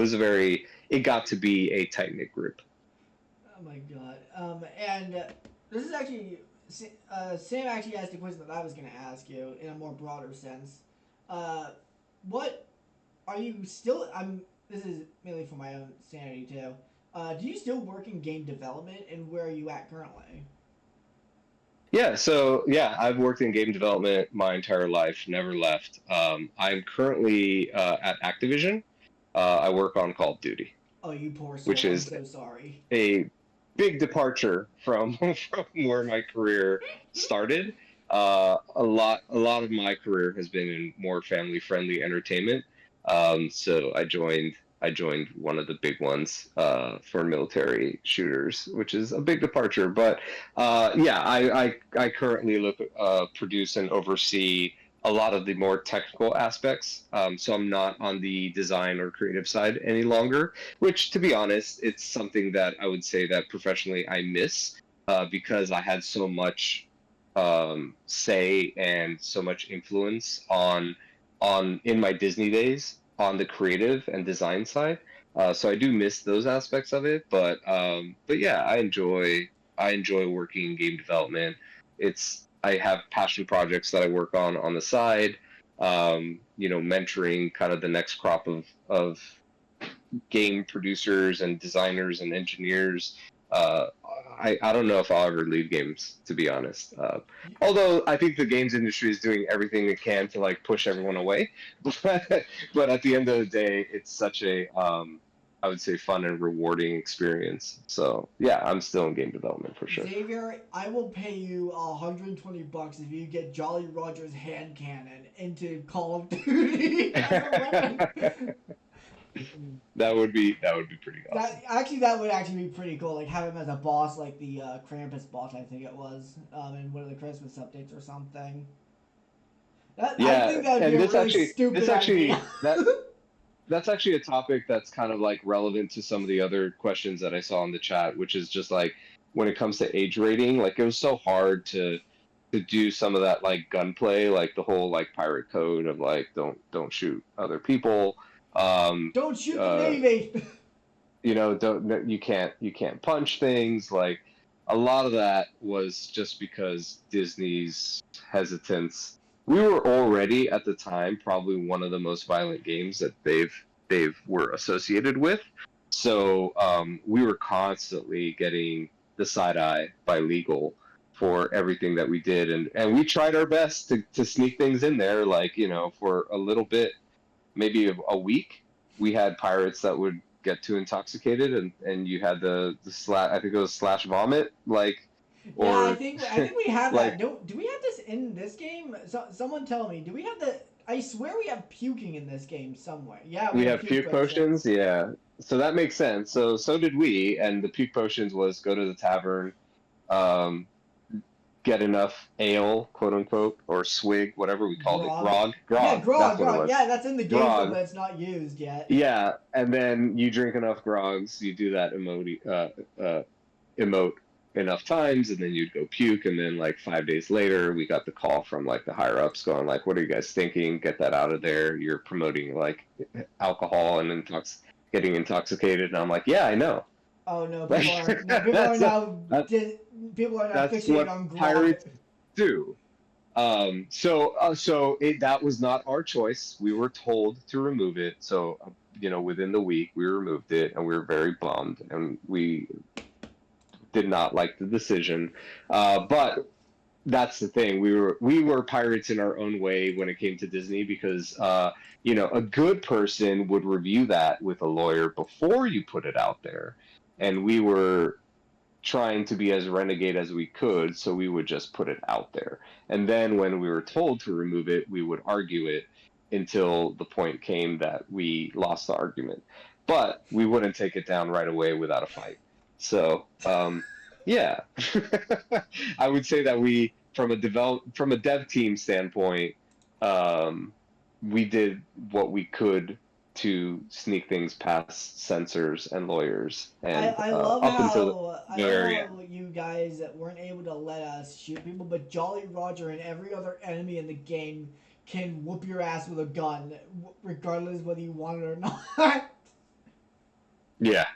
got to be a tight knit group. Oh my god. And this is actually Sam actually asked a question that I was going to ask you in a more broader sense. What are you still? I'm. This is mainly for my own sanity too. Do you still work in game development, and where are you at currently? Yeah, so yeah, I've worked in game development my entire life, never left. I'm currently at Activision. I work on Call of Duty, Oh, you poor which soul. I'm is so sorry. a big departure from from where my career started. A lot of my career has been in more family-friendly entertainment. So I joined one of the big ones for military shooters, which is a big departure. But yeah, I currently produce and oversee a lot of the more technical aspects. So I'm not on the design or creative side any longer, which, to be honest, it's something that I would say that professionally I miss because I had so much say and so much influence on in my Disney days on the creative and design side. So I do miss those aspects of it, but yeah, I enjoy working in game development. I have passion projects that I work on the side. Mentoring kind of the next crop of game producers and designers and engineers. Uh, I don't know if I'll ever leave games, to be honest. Although I think the games industry is doing everything it can to like push everyone away, but at the end of the day, it's such a I would say fun and rewarding experience. So yeah, I'm still in game development for sure. Xavier, I will pay you $120 if you get Jolly Roger's hand cannon into Call of Duty as a weapon. That would be pretty awesome. That would actually be pretty cool. Like have him as a boss, like the Krampus boss, I think it was, in one of the Christmas updates or something. I Yeah, think that would be and a this really actually stupid this idea. actually that's actually a topic that's kind of like relevant to some of the other questions that I saw in the chat, which is just like when it comes to age rating, like it was so hard to do some of that like gunplay, like the whole like pirate code of like don't shoot other people. Um, Don't shoot the uh, Navy. don't no, you can't punch things. Like a lot of that was just because Disney's hesitance. We were already at the time probably one of the most violent games that they've were associated with. So we were constantly getting the side eye by legal for everything that we did, and we tried our best to sneak things in there, like for a little bit, maybe a week. We had pirates that would get too intoxicated, and you had the slash. I think it was slash vomit, like, Yeah, or I think we have that. like Do we have this in this game? Someone tell me. Do we have the? I swear we have puking in this game somewhere. Yeah, we we have have puke puke potions. potions. Yeah, so that makes sense. So did we, and the puke potions was go to the tavern, um, get enough ale, quote unquote, or swig, whatever we called it, Grog. grog, Yeah, grog. That's what it grog. was, Yeah, that's in the game still, grog. but it's not used yet. Yeah, and then you drink enough grogs, you do that emote enough times, and then you'd go puke, and then like 5 days later, we got the call from like the higher ups going like, "What are you guys thinking? Get that out of there. You're promoting like alcohol and getting intoxicated." And I'm like, "Yeah, I know." Oh no, Like people are that's now that, people are now that's fixated what on grog. pirates do. That was not our choice. We were told to remove it. So, within the week, we removed it, and we were very bummed, and we did not like the decision. But that's the thing. We were pirates in our own way when it came to Disney because a good person would review that with a lawyer before you put it out there, and we were trying to be as renegade as we could, so we would just put it out there. And then when we were told to remove it, we would argue it until the point came that we lost the argument. But we wouldn't take it down right away without a fight. So, yeah, I would say that from a dev team standpoint, um, we did what we could to sneak things past censors and lawyers, and up until the I love very end. how you guys weren't able to let us shoot people, but Jolly Roger and every other enemy in the game can whoop your ass with a gun, regardless whether you want it or not. Yeah.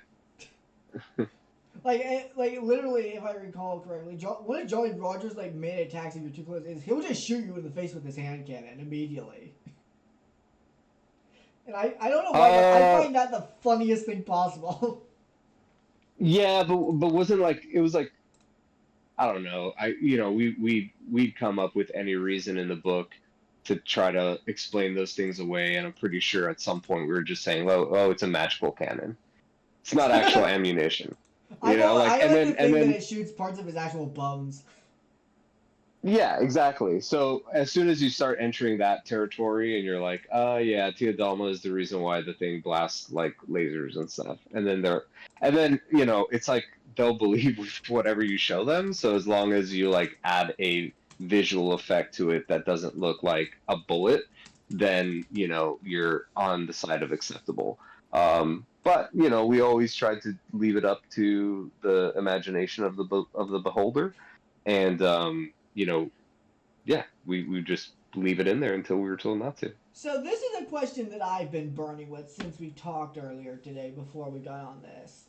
like literally, if I recall correctly, one of Jolly Rogers like main attacks if you're too close is he'll just shoot you in the face with his hand cannon immediately. And I don't know why, but I Uh, find that the funniest thing possible. yeah, but wasn't like it was like I don't know. We'd come up with any reason in the book to try to explain those things away, and I'm pretty sure at some point we were just saying, oh, it's a magical cannon. It's not actual ammunition. Like I like to think that it shoots parts of his actual bones. yeah, exactly. So as soon as you start entering that territory and you're like, yeah, Teodalma is the reason why the thing blasts like lasers and stuff. And then it's like they'll believe whatever you show them. So as long as you like add a visual effect to it that doesn't look like a bullet, then you're on the side of acceptable. But we always tried to leave it up to the imagination of the beholder, and yeah, we just leave it in there until we were told not to. So this is a question that I've been burning with since we talked earlier today before we got on this.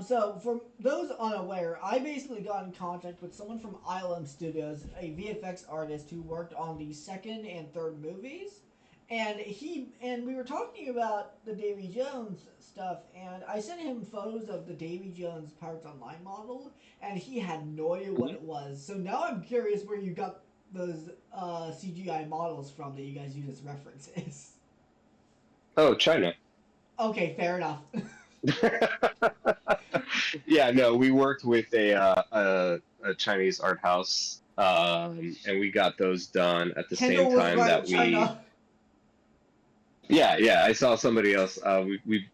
So for those unaware, I basically got in contact with someone from ILM Studios, a VFX artist who worked on the second and third movies, and we were talking about the Davy Jones stuff, and I sent him photos of the Davy Jones Pirates Online model, and he had no idea what it was. So now I'm curious where you got those CGI models from that you guys use as references. Oh, China. Okay, fair enough. Yeah, no, we worked with a Chinese art house, and we got those done at the same Kendall was time right, that we. China. Yeah, yeah, I saw somebody else. We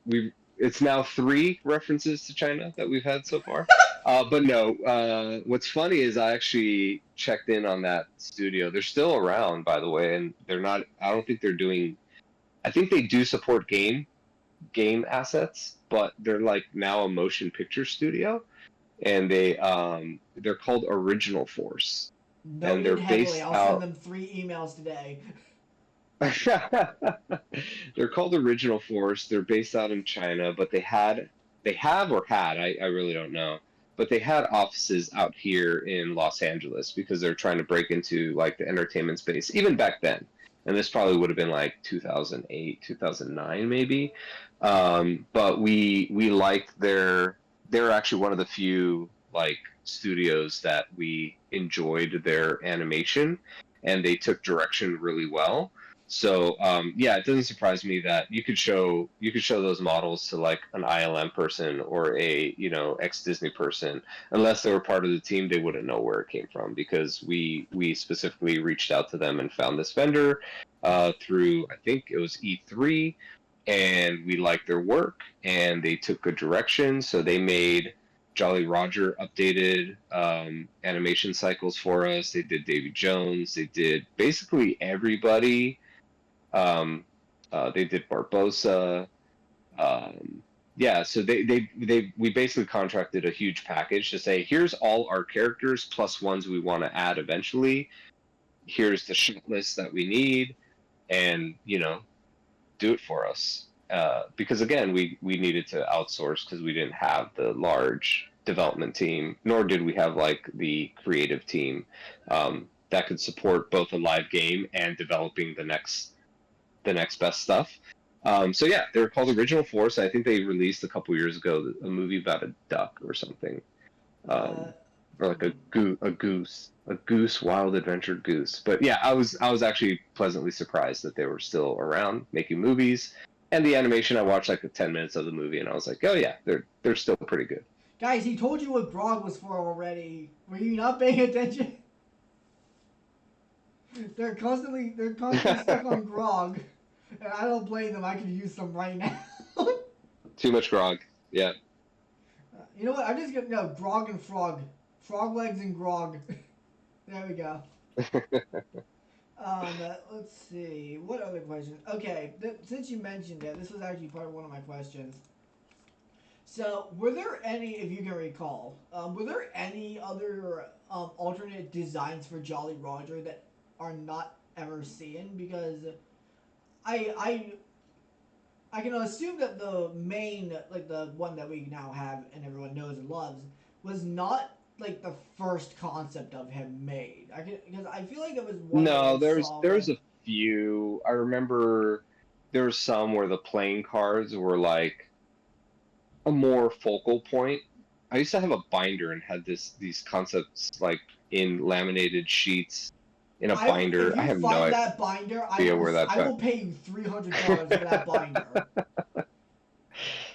it's now three references to China that we've had so far. But no, what's funny is I actually checked in on that studio. They're still around, by the way, and they're not. I don't think they're doing. I think they do support game assets, but they're like now a motion picture studio, and they're called Original Force, and Noted they're heavily. based I'll send out. them 3 emails today. They're called Original Force. They're based out in China, but they have or had, I really don't know, but they had offices out here in Los Angeles because they're trying to break into like the entertainment space even back then. And this probably would have been like 2008, 2009 maybe. But we liked they're actually one of the few like studios that we enjoyed their animation, and they took direction really well. So yeah, it doesn't surprise me that you could show those models to like an ILM person or a ex Disney person. Unless they were part of the team, they wouldn't know where it came from because we specifically reached out to them and found this vendor through, I think it was E3, and we liked their work and they took good direction. So they made Jolly Roger updated animation cycles for us. They did Davy Jones. They did basically everybody. They did Barbosa. Yeah, so we basically contracted a huge package to say, here's all our characters plus ones we want to add eventually. Here's the shot list that we need, and do it for us. Because again, we needed to outsource because we didn't have the large development team, nor did we have like the creative team that could support both a live game and developing the next best stuff. So yeah, they were called Original Force. I think they released a couple years ago a movie about a duck or something, Uh, or like a goose, wild adventure goose. But yeah, I was actually pleasantly surprised that they were still around making movies. And the animation, I watched like 10 minutes of the movie, and I was like, oh yeah, they're still pretty good. guys, he told you what Grog was for already. Were you not paying attention? They're constantly stuck on Grog, and I don't blame them. I could use some right now. Too much grog. Yeah. You know what? I'm just gonna no Grog and Frog, Frog legs and Grog. There we go. Let's see. What other questions? Okay, since you mentioned it, this was actually part of one of my questions. So, were there any, if you can recall, were there any other alternate designs for Jolly Roger that are not ever seen, because I I I can assume that the main, like the one that we now have and everyone knows and loves, was not like the first concept of him made. Because I feel like there was one that I No, saw there's where a few. I remember there were some where the playing cards were like a more focal point. I used to have a binder and had these concepts like in laminated sheets in a if binder. I you have find no that binder, idea where that I will pay you $300 for that binder.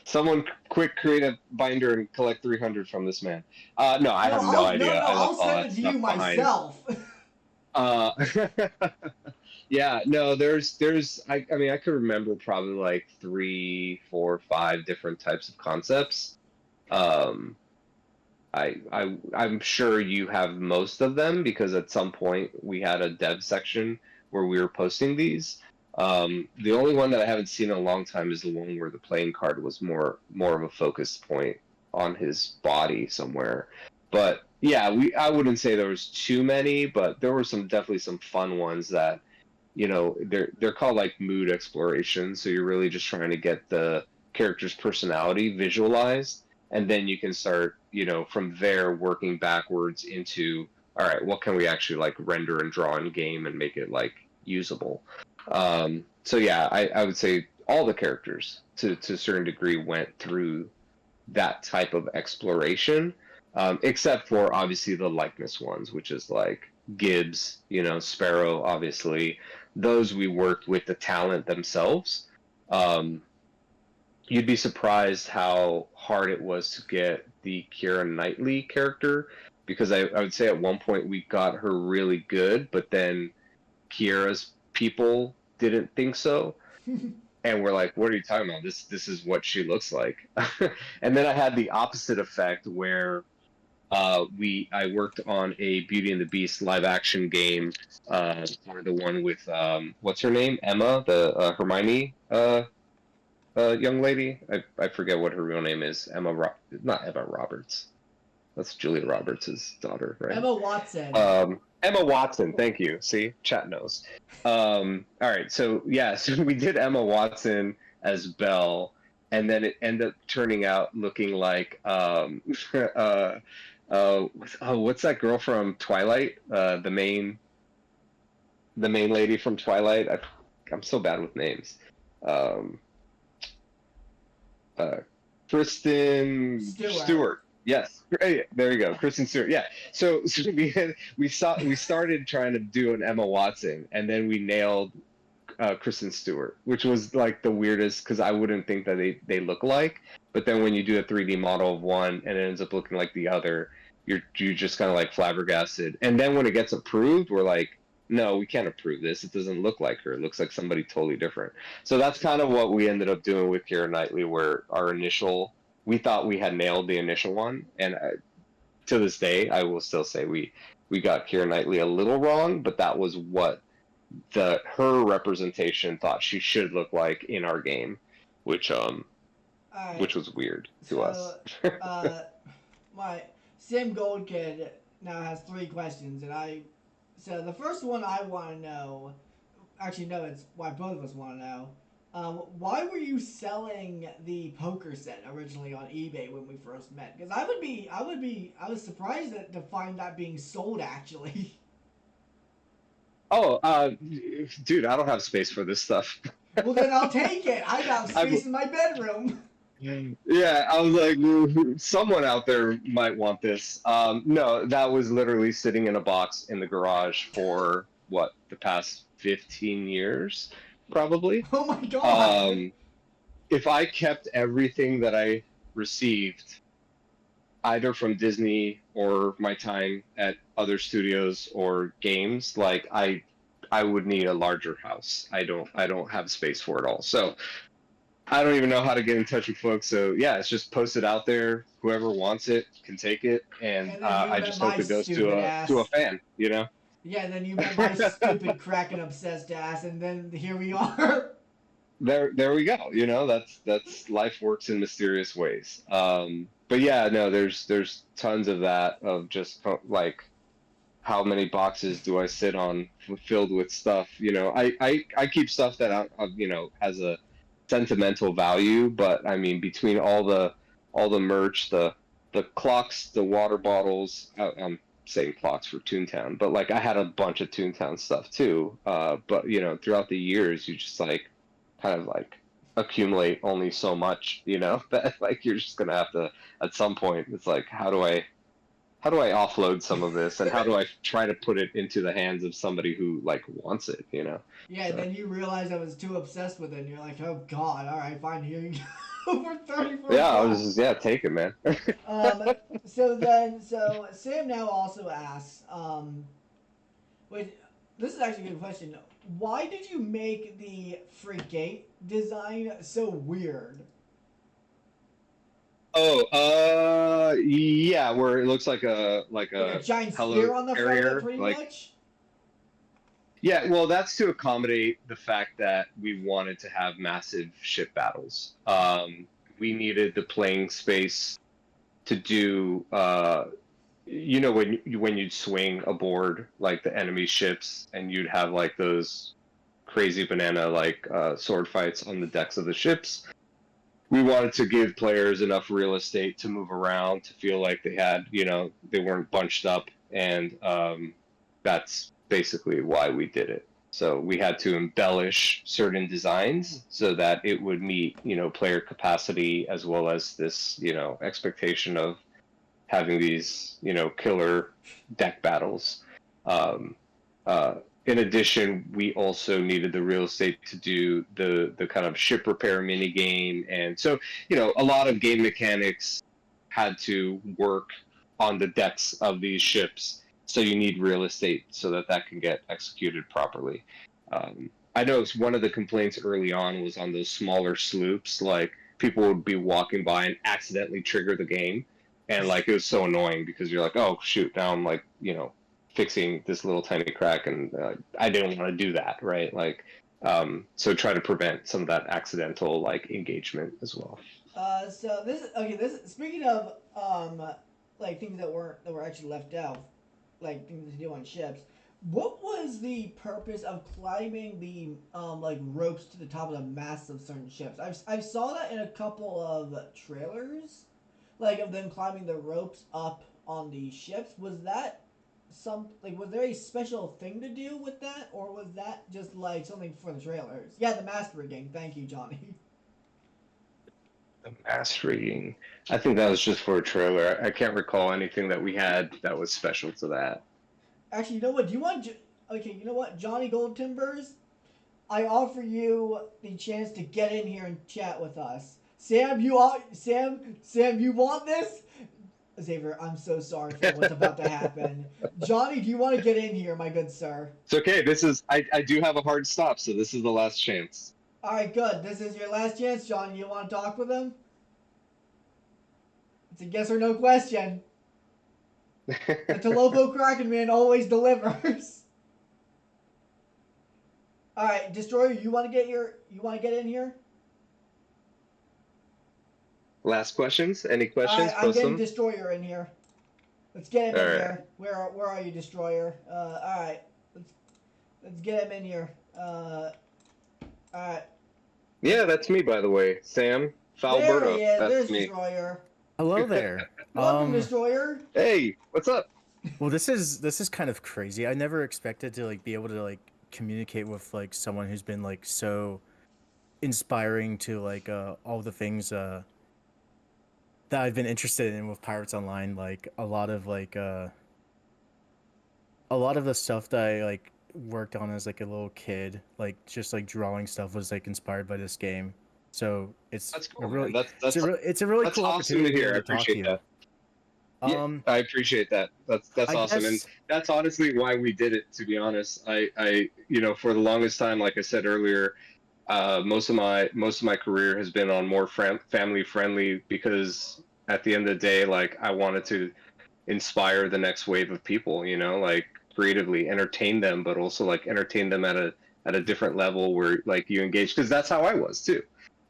Someone quick create a binder and collect 300 from this man. No, I have no No, idea. no, I I'll left all send that it to stuff you behind. myself. Uh, yeah, no, I mean, I could remember probably like three, four, five different types of concepts. Um, I'm sure you have most of them because at some point we had a dev section where we were posting these. The only one that I haven't seen in a long time is the one where the playing card was more of a focus point on his body somewhere. But yeah, I wouldn't say there was too many, but there were definitely some fun ones that, they're called like mood exploration. So you're really just trying to get the character's personality visualized, and then you can start, from there working backwards into, all right, what can we actually like render and draw in game and make it like usable. So yeah, I would say all the characters to a certain degree went through that type of exploration, except for obviously the likeness ones, which is like Gibbs, Sparrow, obviously. Those we worked with the talent themselves. Um, you'd be surprised how hard it was to get the Keira Knightley character, because I would say at one point we got her really good, but then Kiera's people didn't think so. And we're like, what are you talking about? This is what she looks like. And then I had the opposite effect where I worked on a Beauty and the Beast live action game, for the one with what's her name, Emma, the Hermione young lady. I forget what her real name is. Not Emma Roberts. That's Julia Roberts' daughter, right? Emma Watson. Emma Watson, thank you. See, chat knows. All right, so yeah, so we did Emma Watson as Belle, and then it ended up turning out looking like what's that girl from Twilight? The main lady from Twilight. I'm so bad with names. Um, uh, Kristen Stewart. Stewart. Yes, hey, there you go, Kristen Stewart. Yeah. So we started trying to do an Emma Watson, and then we nailed Kristen Stewart, which was like the weirdest because I wouldn't think that they look alike. But then when you do a 3D model of one and it ends up looking like the other, you just kind of like flabbergasted. And then when it gets approved, we're like, no, we can't approve this. It doesn't look like her. It looks like somebody totally different. So that's kind of what we ended up doing with Keira Knightley, where we thought we had nailed the initial one, and to this day, I will still say we got Keira Knightley a little wrong, but that was what her representation thought she should look like in our game, which Alright, which was weird to so, us. uh, my Sam Gold Kid now has three questions, so the first one I want to know, actually, no, it's why both of us want to know. Why were you selling the poker set originally on eBay when we first met? Because I was surprised to find that being sold actually. Oh, dude, I don't have space for this stuff. Well, then I'll take it. I got I'm, space in my bedroom. yeah, I was like, someone out there might want this. No, that was literally sitting in a box in the garage for what, the past 15 years, probably. Oh my god. Um, if I kept everything that I received, either from Disney or my time at other studios or games, like I would need a larger house. I don't have space for it all. So I don't even know how to get in touch with folks. So yeah, it's just posted out there. Whoever wants it can take it, and And then you I met just hope my it goes stupid to a ass. fan. Yeah, and then you met my stupid cracking obsessed ass, and then here we are. There we go. That's life works in mysterious ways. But yeah, no, there's tons of that, of just like how many boxes do I sit on filled with stuff? I keep stuff that has a sentimental value, but I mean between all the merch, the clocks, the water bottles. I'm saying clocks for Toontown, but like I had a bunch of Toontown stuff too. But throughout the years, you just like kind of like accumulate only so much, that like you're just gonna have to at some point. It's like how do I offload some of this, and how do I try to put it into the hands of somebody who like wants it? Yeah, So then you realize I was too obsessed with it, and you're like, oh god, alright, fine, here you go for 34 yeah, I was bucks. just take it, man. Um, so Sam now also asks, wait, this is actually a good question. Why did you make the frigate design so weird? Oh, yeah, where it looks like a Like a giant hello spear on the front of it, carrier, pretty like. much? Yeah, well, that's to accommodate the fact that we wanted to have massive ship battles. We needed the playing space to do, when you'd swing aboard like the enemy ships, and you'd have like those crazy banana like sword fights on the decks of the ships. We wanted to give players enough real estate to move around, to feel like they weren't bunched up, and that's basically why we did it. So we had to embellish certain designs so that it would meet, player capacity, as well as this, expectation of having these, killer deck battles. Um, in addition, we also needed the real estate to do the kind of ship repair mini game, and so a lot of game mechanics had to work on the decks of these ships. So you need real estate so that can get executed properly. I know one of the complaints early on was on those smaller sloops. Like people would be walking by and accidentally trigger the game, and like it was so annoying because you're like, oh shoot, now I'm like fixing this little tiny crack, and I didn't want to do that, right? Like, so try to prevent some of that accidental like engagement as well. So this okay. This speaking of like things that were actually left out, like things to do on ships. What was the purpose of climbing the like ropes to the top of the masts of certain ships? I saw that in a couple of trailers, like of them climbing the ropes up on the ships. Was that was there a special thing to do with that, or was that just like something for the trailers? Yeah, the mast rigging. Thank you, Johnny. The mass rigging. I think that was just for a trailer. I can't recall anything that we had that was special to that. Actually, you know what? Do you want? Okay, you know what, Johnny Gold Timbers? I offer you the chance to get in here and chat with us. Sam, you want this? Xavier, I'm so sorry for what's about to happen. Johnny, do you want to get in here, my good sir? It's okay. I do have a hard stop, so this is the last chance. All right, good. This is your last chance, Johnny. You want to talk with him? It's a yes or no question. The Talopo Kraken man always delivers. All right, Destroyer, you want to get in here? Last questions? Any All questions? right, I'm Post getting them. Destroyer in here. Let's get him All in right. here. Where are you, Destroyer? All right, let's get him in here. All right. Yeah, that's me, by the way. Sam There Falberto. he is. That's There's me. Destroyer. Hello there. Welcome, Destroyer. Hey, what's up? Well, this is kind of crazy. I never expected to like be able to like communicate with like someone who's been like so inspiring to like all the things that I've been interested in with Pirates Online. Like a lot of the stuff that I like worked on as like a little kid, like just like drawing stuff was like inspired by this game. So it's That's a cool, really man. it's a really That's cool awesome opportunity to to be hear. I able to talk to appreciate you. that. Yeah, I appreciate that. That's I awesome, and guess that's honestly why we did it. To be honest, for the longest time, like I said earlier, most of my career has been on more family friendly, because at the end of the day, like I wanted to inspire the next wave of people. Like creatively entertain them, but also like entertain them at a different level where like you engage, because that's how I was too.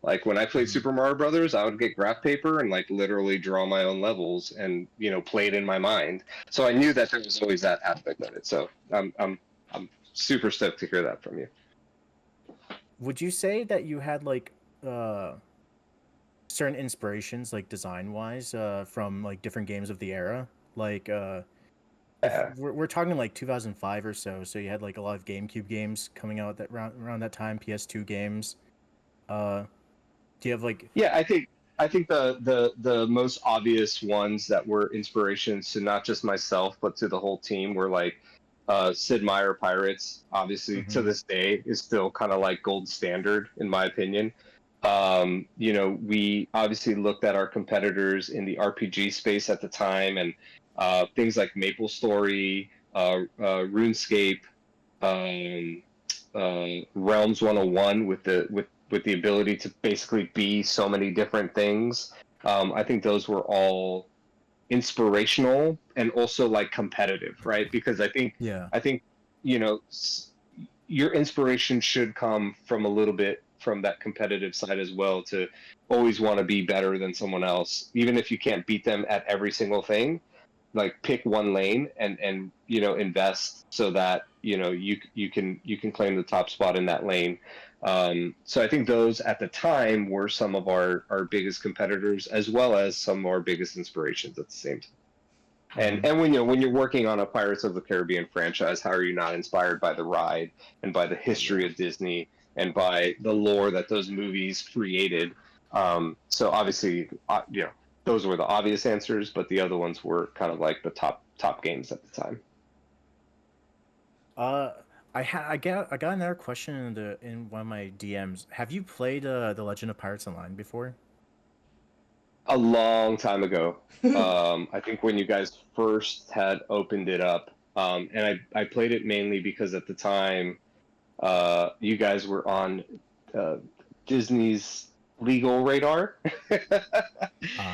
Like when I played Mhm. Super Mario Brothers, I would get graph paper and like literally draw my own levels and play it in my mind. So I knew that there was always that aspect of it. So I'm super stoked to hear that from you. Would you say that you had like uh certain inspirations, like design wise, from like different games of the era? Like if Yeah. we're talking like 2005 or so, so you had like a lot of GameCube games coming out that around that time, PS2 games. Uh, do you have like Yeah, I think the most obvious ones that were inspirations to not just myself but to the whole team were like Sid Meier Pirates. Obviously, to Mhm. this day, is still kind of like gold standard in my opinion. We obviously looked at our competitors in the RPG space at the time, and things like Maple Story, RuneScape, um, Realms 101 with the ability to basically be so many different things. I think those were all inspirational and also like competitive, right? Because Yeah. I think you know your inspiration should come from a little bit from that competitive side as well, to always want to be better than someone else, even if you can't beat them at every single thing. Like pick one lane and invest so that you can claim the top spot in that lane. So I think those at the time were some of our biggest competitors, as well as some of our biggest inspirations at the same time. and Mhm. and when you're working on a Pirates of the Caribbean franchise, how are you not inspired by the ride and by the history Yeah. of Disney and by the lore that those movies created? So obviously, those were the obvious answers, but the other ones were kind of like the top games at the time. Uh, I got another question in one of my DMs. Have you played The Legend of Pirates Online before? A long time ago, I think when you guys first had opened it up, and I played it mainly because at the time you guys were on uh, Disney's legal radar, and I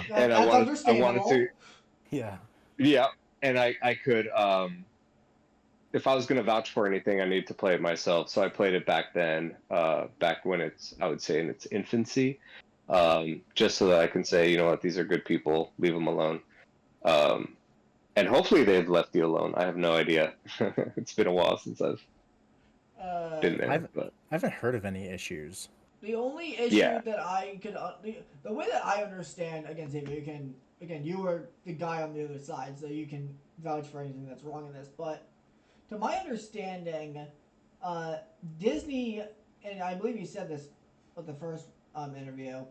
That's wanted to, understandable. Yeah. yeah, and I could, if I was going to vouch for anything, I needed to play it myself. So I played it back then, back when it's, I would say, in its infancy, just so that I can say, you know what, these are good people, leave them alone. Um, and hopefully they've left you alone. I have no idea. It's been a while since I've Uh, been there, but I haven't heard of any issues. the only issue yeah, that I could, the way that I understand, again, Xavier, again, you were the guy on the other side, so you can vouch for anything that's wrong in this. But to my understanding, uh, Disney, and I believe you said this with the first interview.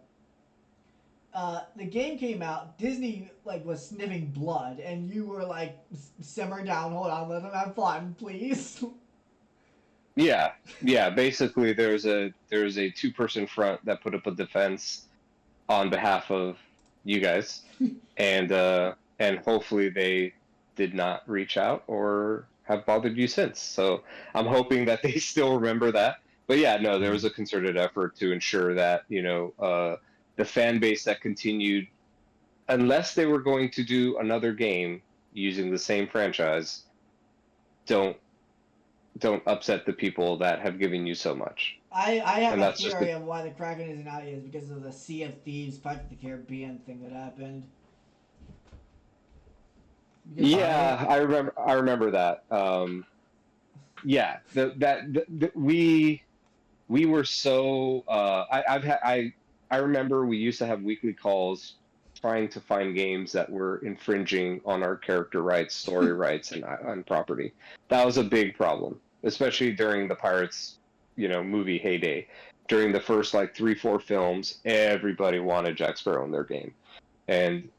The game came out. Disney like was sniffing blood, and you were like, "Simmer down, hold on, let them have fun, please." yeah, yeah. Basically, there's a two-person front that put up a defense on behalf of you guys, and hopefully they did not reach out or have bothered you since. So I'm hoping that they still remember that. But yeah, no, there Mhm. was a concerted effort to ensure that the fan base that continued, unless they were going to do another game using the same franchise, don't don't upset the people that have given you so much. I have And a that's just the theory of why the Kraken isn't out yet is because of the Sea of Thieves Pirates of the Caribbean thing that happened. Because I Yeah, I remember that. Yeah, we were so I remember we used to have weekly calls trying to find games that were infringing on our character rights, story rights, and on property. That was a big problem, especially during the Pirates, movie heyday. During the first like 3, 4 films, everybody wanted Jack Sparrow in their game, and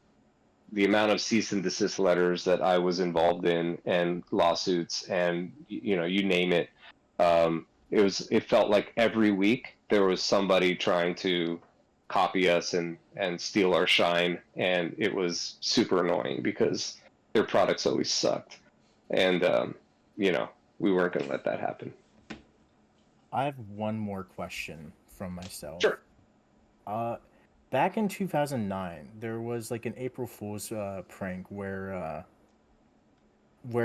the amount of cease and desist letters that I was involved in and lawsuits and you name it. It felt like every week there was somebody trying to copy us and steal our shine, and it was super annoying because their products always sucked, and you know we weren't going to let that happen. I have one more question from myself. Sure. Uh, Back in 2009, there was like an April Fool's prank where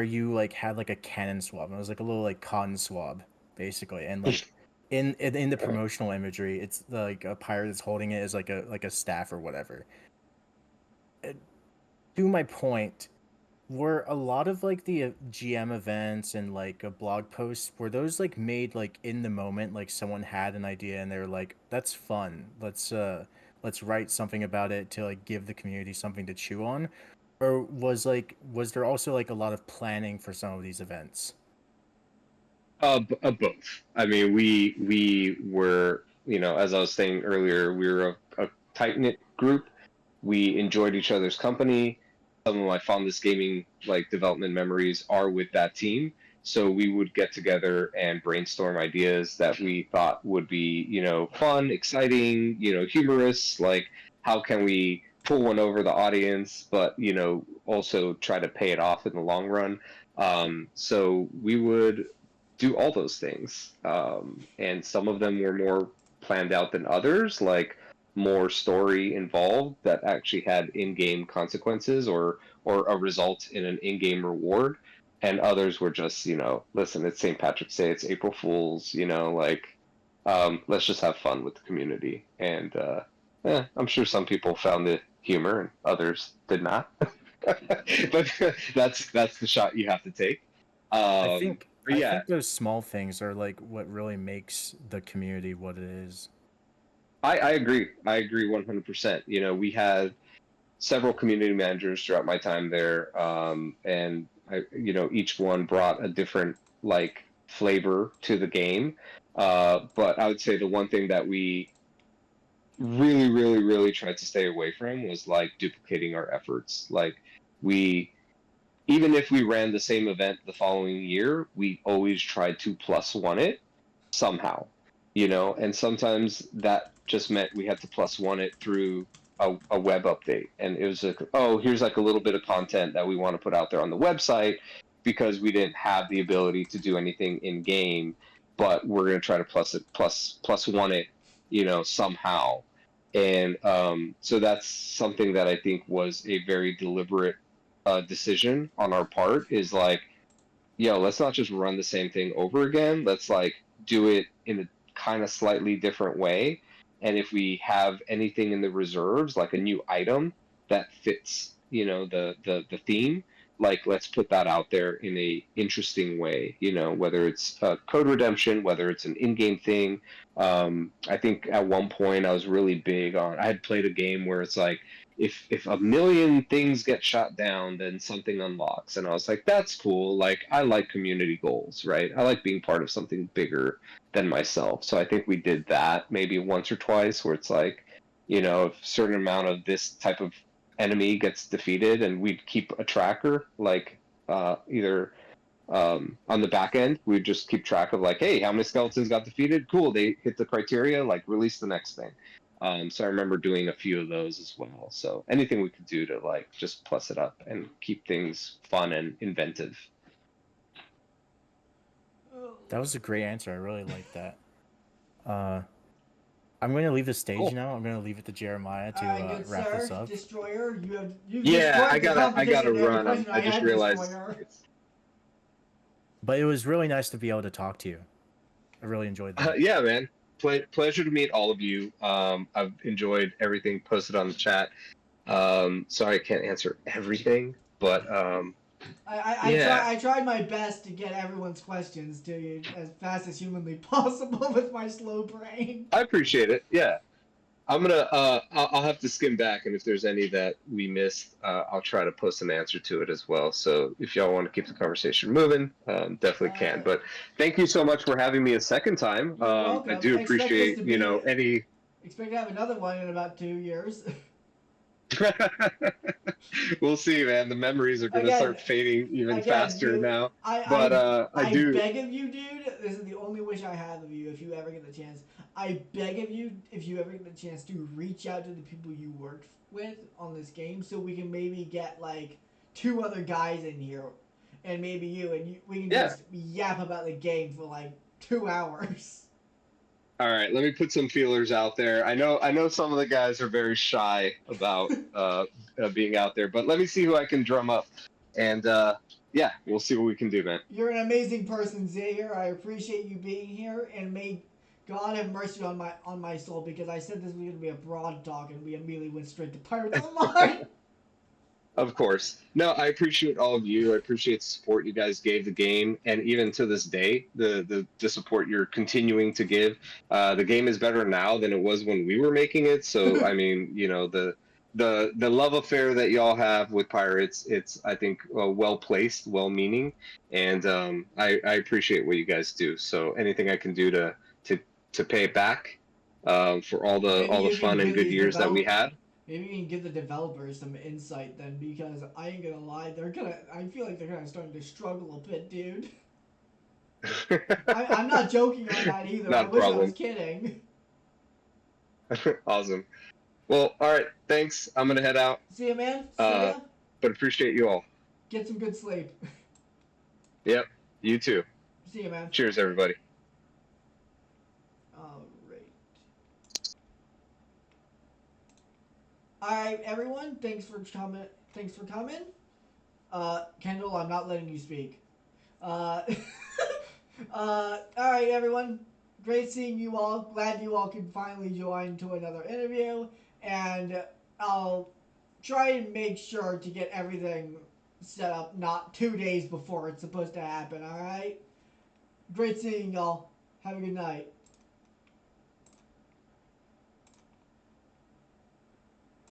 you like had like a cannon swab. It was like a little like cotton swab, basically, and like in the promotional imagery, it's like a pirate that's holding it as like a staff or whatever. To my point, were a lot of like the GM events and like blog posts, were those like made like in the moment, like someone had an idea and they're like, that's fun, let's write something about it to like give the community something to chew on, or was there also like a lot of planning for some of these events? Both. I mean, we were, as I was saying earlier, we were a tight knit group. We enjoyed each other's company. Some of my fondest gaming like development memories are with that team. So we would get together and brainstorm ideas that we thought would be, fun, exciting, humorous. Like, how can we pull one over the audience, but also try to pay it off in the long run. So we would do all those things. And some of them were more planned out than others, like more story involved that actually had in-game consequences or a result in an in-game reward. And others were just, listen, it's St. Patrick's Day, it's April Fool's, let's just have fun with the community. And I'm sure some people found the humor and others did not. But that's the shot you have to take. I Um, think but I yeah, think those small things are like what really makes the community what it is. I agree. I agree 100%. We had several community managers throughout my time there, and each one brought a different like flavor to the game. But I would say the one thing that we really, really, really tried to stay away from was like duplicating our efforts. Like we, even if we ran the same event the following year, we always tried to plus one it somehow, and sometimes that just meant we had to plus one it through a web update. And it was like, oh, here's like a little bit of content that we want to put out there on the website because we didn't have the ability to do anything in game, but we're going to try to plus one it, somehow. And so that's something that I think was a very deliberate decision on our part, is like, yo, let's not just run the same thing over again. Let's like do it in a kind of slightly different way. And if we have anything in the reserves, like a new item that fits, the theme, like let's put that out there in a interesting way, whether it's code redemption, whether it's an in-game thing. I think at one point I was really big on, I had played a game where it's like, if a million things get shot down, then something unlocks. And I was like, that's cool. Like, I like community goals, right? I like being part of something bigger than myself. So I think we did that maybe once or twice, where it's like, if a certain amount of this type of enemy gets defeated, and we'd keep a tracker, like either on the back end, we'd just keep track of like, hey, how many skeletons got defeated? Cool, they hit the criteria, like release the next thing. So I remember doing a few of those as well. So anything we could do to like just plus it up and keep things fun and inventive. That was a great answer. I really like that. Uh, I'm going to leave the stage Cool. now. I'm going to leave it to Jeremiah to Good wrap sir, this up. Destroyer. You've Yeah, destroyed the I gotta competition. Every run. question I just had, realized. Destroyer. But it was really nice to be able to talk to you. I really enjoyed that. Yeah, man. Pleasure to meet all of you. I've enjoyed everything posted on the chat. Sorry I can't answer everything, but yeah. I tried my best to get everyone's questions to you as fast as humanly possible with my slow brain. I appreciate it. Yeah. I'm gonna I'll have to skim back, and if there's any that we missed, I'll try to post an answer to it as well. So if y'all want to keep the conversation moving, definitely can. But thank you so much for having me a second time. You're welcome. I do appreciate any. Expect to have another one in about 2 years. We'll see, man. The memories are gonna start fading even faster dude, now. I do beg of you, dude. This is the only wish I have of you. If you ever get the chance, I beg of you, if you ever get the chance, to reach out to the people you worked with on this game, so we can maybe get like 2 other guys in here, and maybe we can just yap about the game for like 2 hours. All right, let me put some feelers out there. I know some of the guys are very shy about being out there, but let me see who I can drum up, and yeah, we'll see what we can do, man. You're an amazing person, Xavier. I appreciate you being here, and may God have mercy on my soul, because I said this was gonna be a broad talk and we immediately went straight to Pirates Online. Of course. No, I appreciate all of you. I appreciate the support you guys gave the game, and even to this day, the support you're continuing to give. The game is better now than it was when we were making it. So, I mean, the love affair that y'all have with Pirates, it's I think well placed, well meaning, and I appreciate what you guys do. So, anything I can do to to pay it back for Maybe all the you can fun and give good these years that we had. Maybe you can give the developers some insight then, because I ain't gonna lie, I feel like they're kind of starting to struggle a bit, dude. I'm not joking on that either. I Not a wish I was problem. kidding. Awesome. Well, all right. Thanks. I'm gonna head out. See ya, man. See Uh, ya. but appreciate you all. Get some good sleep. Yep. You too. See ya, man. Cheers, everybody. Alright. Alright, everyone. Thanks for coming. Kendall, I'm not letting you speak. Alright, everyone. Great seeing you all. Glad you all could finally join to another interview. And I'll try and make sure to get everything set up not 2 days before it's supposed to happen, alright? Great seeing y'all. Have a good night.